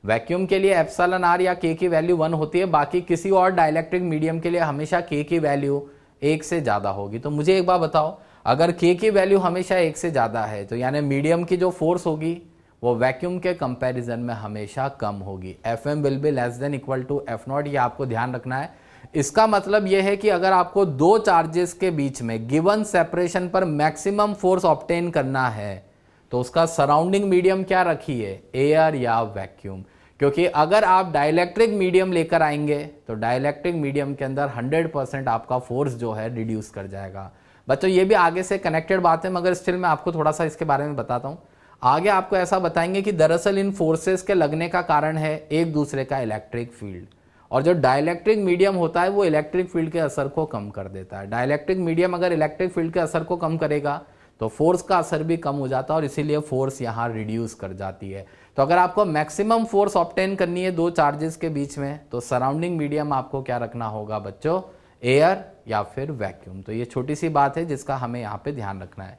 वैक्यूम के लिए एप्सिलॉन आर या के की वैल्यू 1 होती है, बाकी किसी और डाइलेक्ट्रिक मीडियम के लिए हमेशा के की वैल्यू 1 से ज्यादा होगी। तो मुझे एक बात बताओ, अगर के की वैल्यू हमेशा 1 से ज्यादा है तो यानी मीडियम की जो फोर्स होगी वो वैक्यूम के कंपैरिजन में हमेशा कम होगी। F M will be less than equal to F not, ये आपको ध्यान रखना है। इसका मतलब यह है कि अगर आपको दो चार्जेस के बीच में गिवन सेपरेशन पर मैक्सिमम फोर्स ऑब्टेन करना है तो उसका सराउंडिंग मीडियम क्या रखिए, एयर या वैक्यूम। क्योंकि अगर आप डाइलेक्ट्रिक मीडियम लेकर आएंगे तो डाइलेक्ट्रिक मीडियम के अंदर 100% आपका फोर्स जो है रिड्यूस कर जाएगा। बच्चों ये भी आगे से कनेक्टेड बात है, मगर स्टिल मैं आपको थोड़ा सा इसके बारे में बताता हूं। आगे आपको ऐसा बताएंगे कि दरअसल इन फोर्सेस के लगने का कारण है एक दूसरे का इलेक्ट्रिक फील्ड, और जो डाइलेक्ट्रिक मीडियम होता है वो इलेक्ट्रिक फील्ड के असर को कम कर देता है। डाइलेक्ट्रिक मीडियम अगर इलेक्ट्रिक फील्ड के असर को कम करेगा तो फोर्स का असर भी कम हो जाता है, और इसीलिए फोर्स यहां रिड्यूस कर जाती है। तो अगर आपको मैक्सिमम फोर्स ऑब्टेन करनी है दो चार्जेस के बीच में, तो सराउंडिंग मीडियम आपको क्या रखना होगा बच्चों, एयर या फिर वैक्यूम। तो ये छोटी सी बात है जिसका हमें यहाँ पे ध्यान रखना है।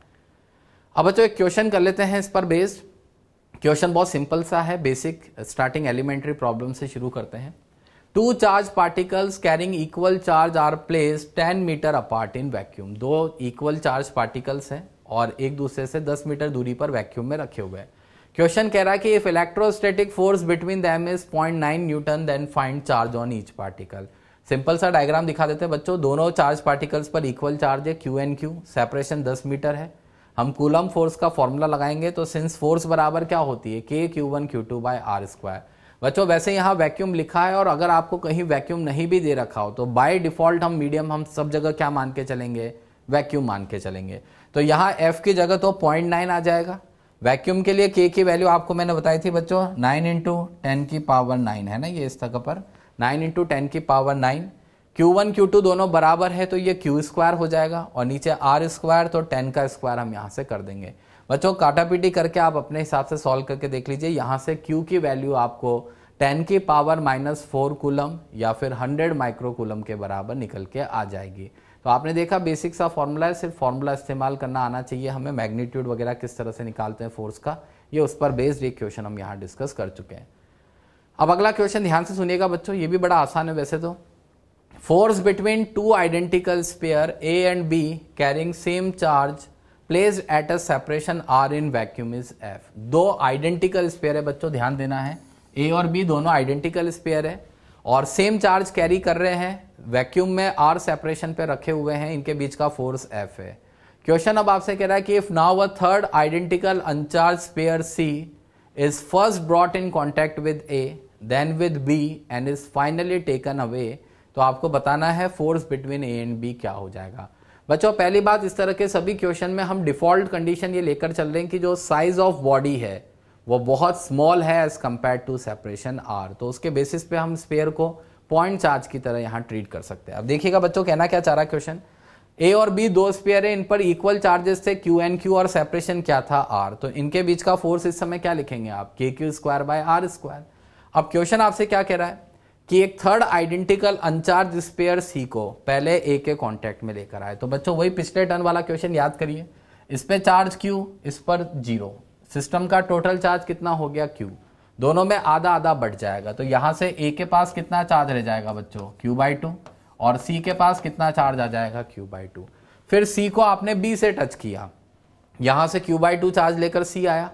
अब बच्चों एक क्वेश्चन कर लेते हैं इस पर बेस्ड। क्वेश्चन बहुत सिंपल सा है, बेसिक स्टार्टिंग एलिमेंट्री प्रॉब्लम से शुरू करते हैं। Two charge particles carrying equal charge are placed 10 metre apart in vacuum. दो इक्वल चार्ज पार्टिकल्स हैं और एक दूसरे से 10 मीटर दूरी पर वैक्यूम में रखे हुए हैं। क्वेश्चन कह रहा है कि if electrostatic force between them is 0.9 newton then find charge on each particle. Simple सा डायग्राम दिखा देते हैं बच्चों। दोनों चार्ज पार्टिकल्स पर इक्वल चार्ज है, Q and Q, separation 10 metre है। हम कूलम फोर्स का फॉर्मूला लगाएंगे, तो सिंस फोर्स बराबर क्या होती है, K Q1 Q2 by R square. बच्चों वैसे यहाँ वैक्यूम लिखा है, और अगर आपको कहीं वैक्यूम नहीं भी दे रखा हो तो बाय डिफॉल्ट हम मीडियम हम सब जगह क्या मान के चलेंगे, वैक्यूम मान के चलेंगे। तो यहाँ F की जगह तो 0.9 आ जाएगा। वैक्यूम के लिए K की वैल्यू आपको मैंने बताई थी बच्चों 9 × 10 की पावर 9 है ना, ये इस जगह पर 9 × 10 की पावर 9। Q1 Q2 दोनों बराबर है तो ये Q स्क्वायर हो जाएगा, और नीचे R स्क्वायर, तो 10 का स्क्वायर हम यहाँ से कर देंगे। बच्चों काटापीटी करके आप अपने हिसाब से सॉल्व करके देख लीजिए। यहाँ से Q की वैल्यू आपको 10 की पावर -4 कूलम या फिर 100 माइक्रो कूलम के बराबर निकल के आ जाएगी। तो आपने देखा बेसिक सा फॉर्मूला है, सिर्फ फॉर्मूला इस्तेमाल करना आना चाहिए हमें। मैग्नीट्यूड वगैरह किस तरह से निकालते हैं फोर्स का, ये उस पर बेस्ड एक क्वेश्चन हम यहाँ डिस्कस कर चुके हैं। अब अगला क्वेश्चन ध्यान से सुनिएगा बच्चों, ये भी बड़ा आसान है वैसे तो। Force between two identical sphere A and B carrying same charge placed at a separation R in vacuum is F। दो आइडेंटिकल स्पेयर है बच्चों, ध्यान देना है, A और B दोनों आइडेंटिकल स्पेयर है और सेम चार्ज कैरी कर रहे हैं, वैक्यूम में R सेपरेशन पे रखे हुए हैं, इनके बीच का फोर्स F है। क्वेश्चन अब आपसे कह रहा है कि if now a third identical uncharged sphere C is first brought in contact with A, then with B and is finally taken away, तो आपको बताना है force between A and B क्या हो जाएगा। बच्चों पहली बात, इस तरह के सभी क्वेश्चन में हम डिफॉल्ट कंडीशन ये लेकर चल रहे हैं कि जो साइज ऑफ बॉडी है वो बहुत स्मॉल है as compared to separation R, तो उसके बेसिस पे हम स्पेयर को पॉइंट चार्ज की तरह यहाँ ट्रीट कर सकते हैं। अब देखिएगा बच्चों कहना क्या चाह रहा है क्वेश्चन, A और B दो स्पेयर है, इन पर इक्वल चार्जेस थे Q एंड Q और सेपरेशन क्या था R, तो इनके बीच का फोर्स इस समय क्या लिखेंगे आप, KQ square by R square. अब क्वेश्चन आपसे क्या कह रहा है कि एक third identical uncharged sphere C को पहले A के कांटेक्ट में लेकर आए, तो बच्चों वही पिछले टर्न वाला क्वेश्चन याद करिए, इस पे चार्ज Q, इस पर 0, सिस्टम का टोटल चार्ज कितना हो गया Q, दोनों में आधा आधा बढ़ जाएगा, तो यहां से A के पास कितना चार्ज रह जाएगा बच्चों, Q/2, और C के पास कितना चार्ज आ जाएगा, Q/2। फिर C को आपने B से टच किया, यहां से Q/2 चार्ज लेकर C आया,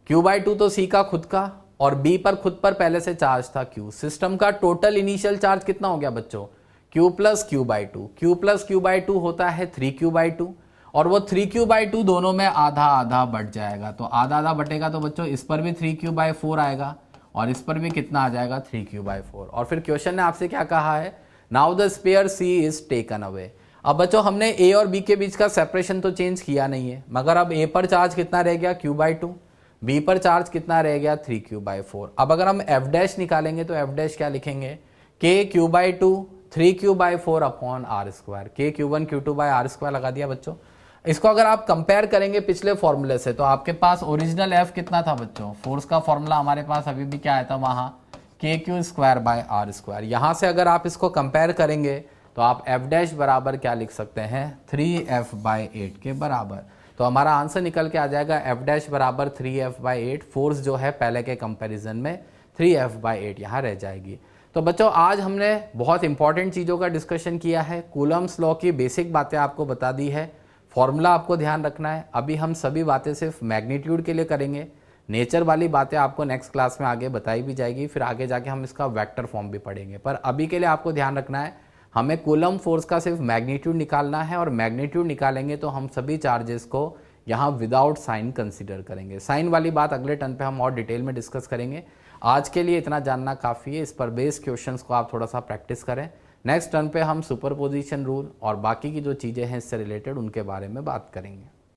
Q/2 तो C का खुद का और B पर खुद पर पहले से चार्ज था Q, सिस्टम का टोटल इनिशियल चार्ज कितना हो गया बच्चों, Q plus Q/2, Q plus Q/2 होता है 3Q/2, और वो 3Q/2 दोनों में आधा आधा बढ़ जाएगा, तो आधा आधा बटेगा तो बच्चों इस पर भी 3Q/4 आएगा और इस पर भी कितना आ जाएगा 3Q/4। और फिर क्वेश्चन ने आपसे क्या कहा है, now the sphere C is taken away. अब बच्चों हमने A और B के बीच का सेपरेशन तो चेंज किया नहीं है, मगर अब A पर चार्ज कितना रह गया Q/2, B पर चार्ज कितना रह गया 3Q/4। अब अगर हम F' निकालेंगे तो F' क्या लिखेंगे, KQ/2 3Q/4 upon R square, KQ1 Q2/R² लगा दिया बच्चों। इसको अगर आप कंपेयर करेंगे पिछले फॉर्मूले से, तो आपके पास ओरिजिनल F कितना था बच्चों, फोर्स का फॉर्मूला हमारे पास अभी भी क्या आया था वहां, KQ square by R square. यहां से अगर आप इसको कंपेयर करेंगे तो आप F' बराबर क्या लिख सकते हैं, 3F/8 के बराबर। तो हमारा आंसर निकल के आ जाएगा F' बराबर 3F/8, फोर्स जो है पहले के कंपैरिजन में 3F/8 यहाँ रह जाएगी। तो बच्चों आज हमने बहुत इंपॉर्टेंट चीज़ों का डिस्कशन किया है, कूलम्स लॉ की बेसिक बातें आपको बता दी है, फॉर्मूला आपको ध्यान रखना है। अभी हम सभी बातें सिर्फ मैग्नीट्यूड के लिए करेंगे, नेचर वाली बातें आपको नेक्स्ट क्लास में आगे बताई भी जाएगी, फिर आगे जाके हम इसका वेक्टर फॉर्म भी पढ़ेंगे। पर अभी के लिए आपको ध्यान रखना है, हमें कूलम फोर्स का सिर्फ मैग्नीट्यूड निकालना है, और मैग्नीट्यूड निकालेंगे तो हम सभी चार्जेस को यहाँ विदाउट साइन कंसीडर करेंगे। साइन वाली बात अगले टर्न पे हम और डिटेल में डिस्कस करेंगे। आज के लिए इतना जानना काफ़ी है, इस पर बेस्ड क्वेश्चंस को आप थोड़ा सा प्रैक्टिस करें। नेक्स्ट टर्न पे हम सुपरपोजिशन रूल और बाकी की जो चीज़ें हैं इससे रिलेटेड उनके बारे में बात करेंगे।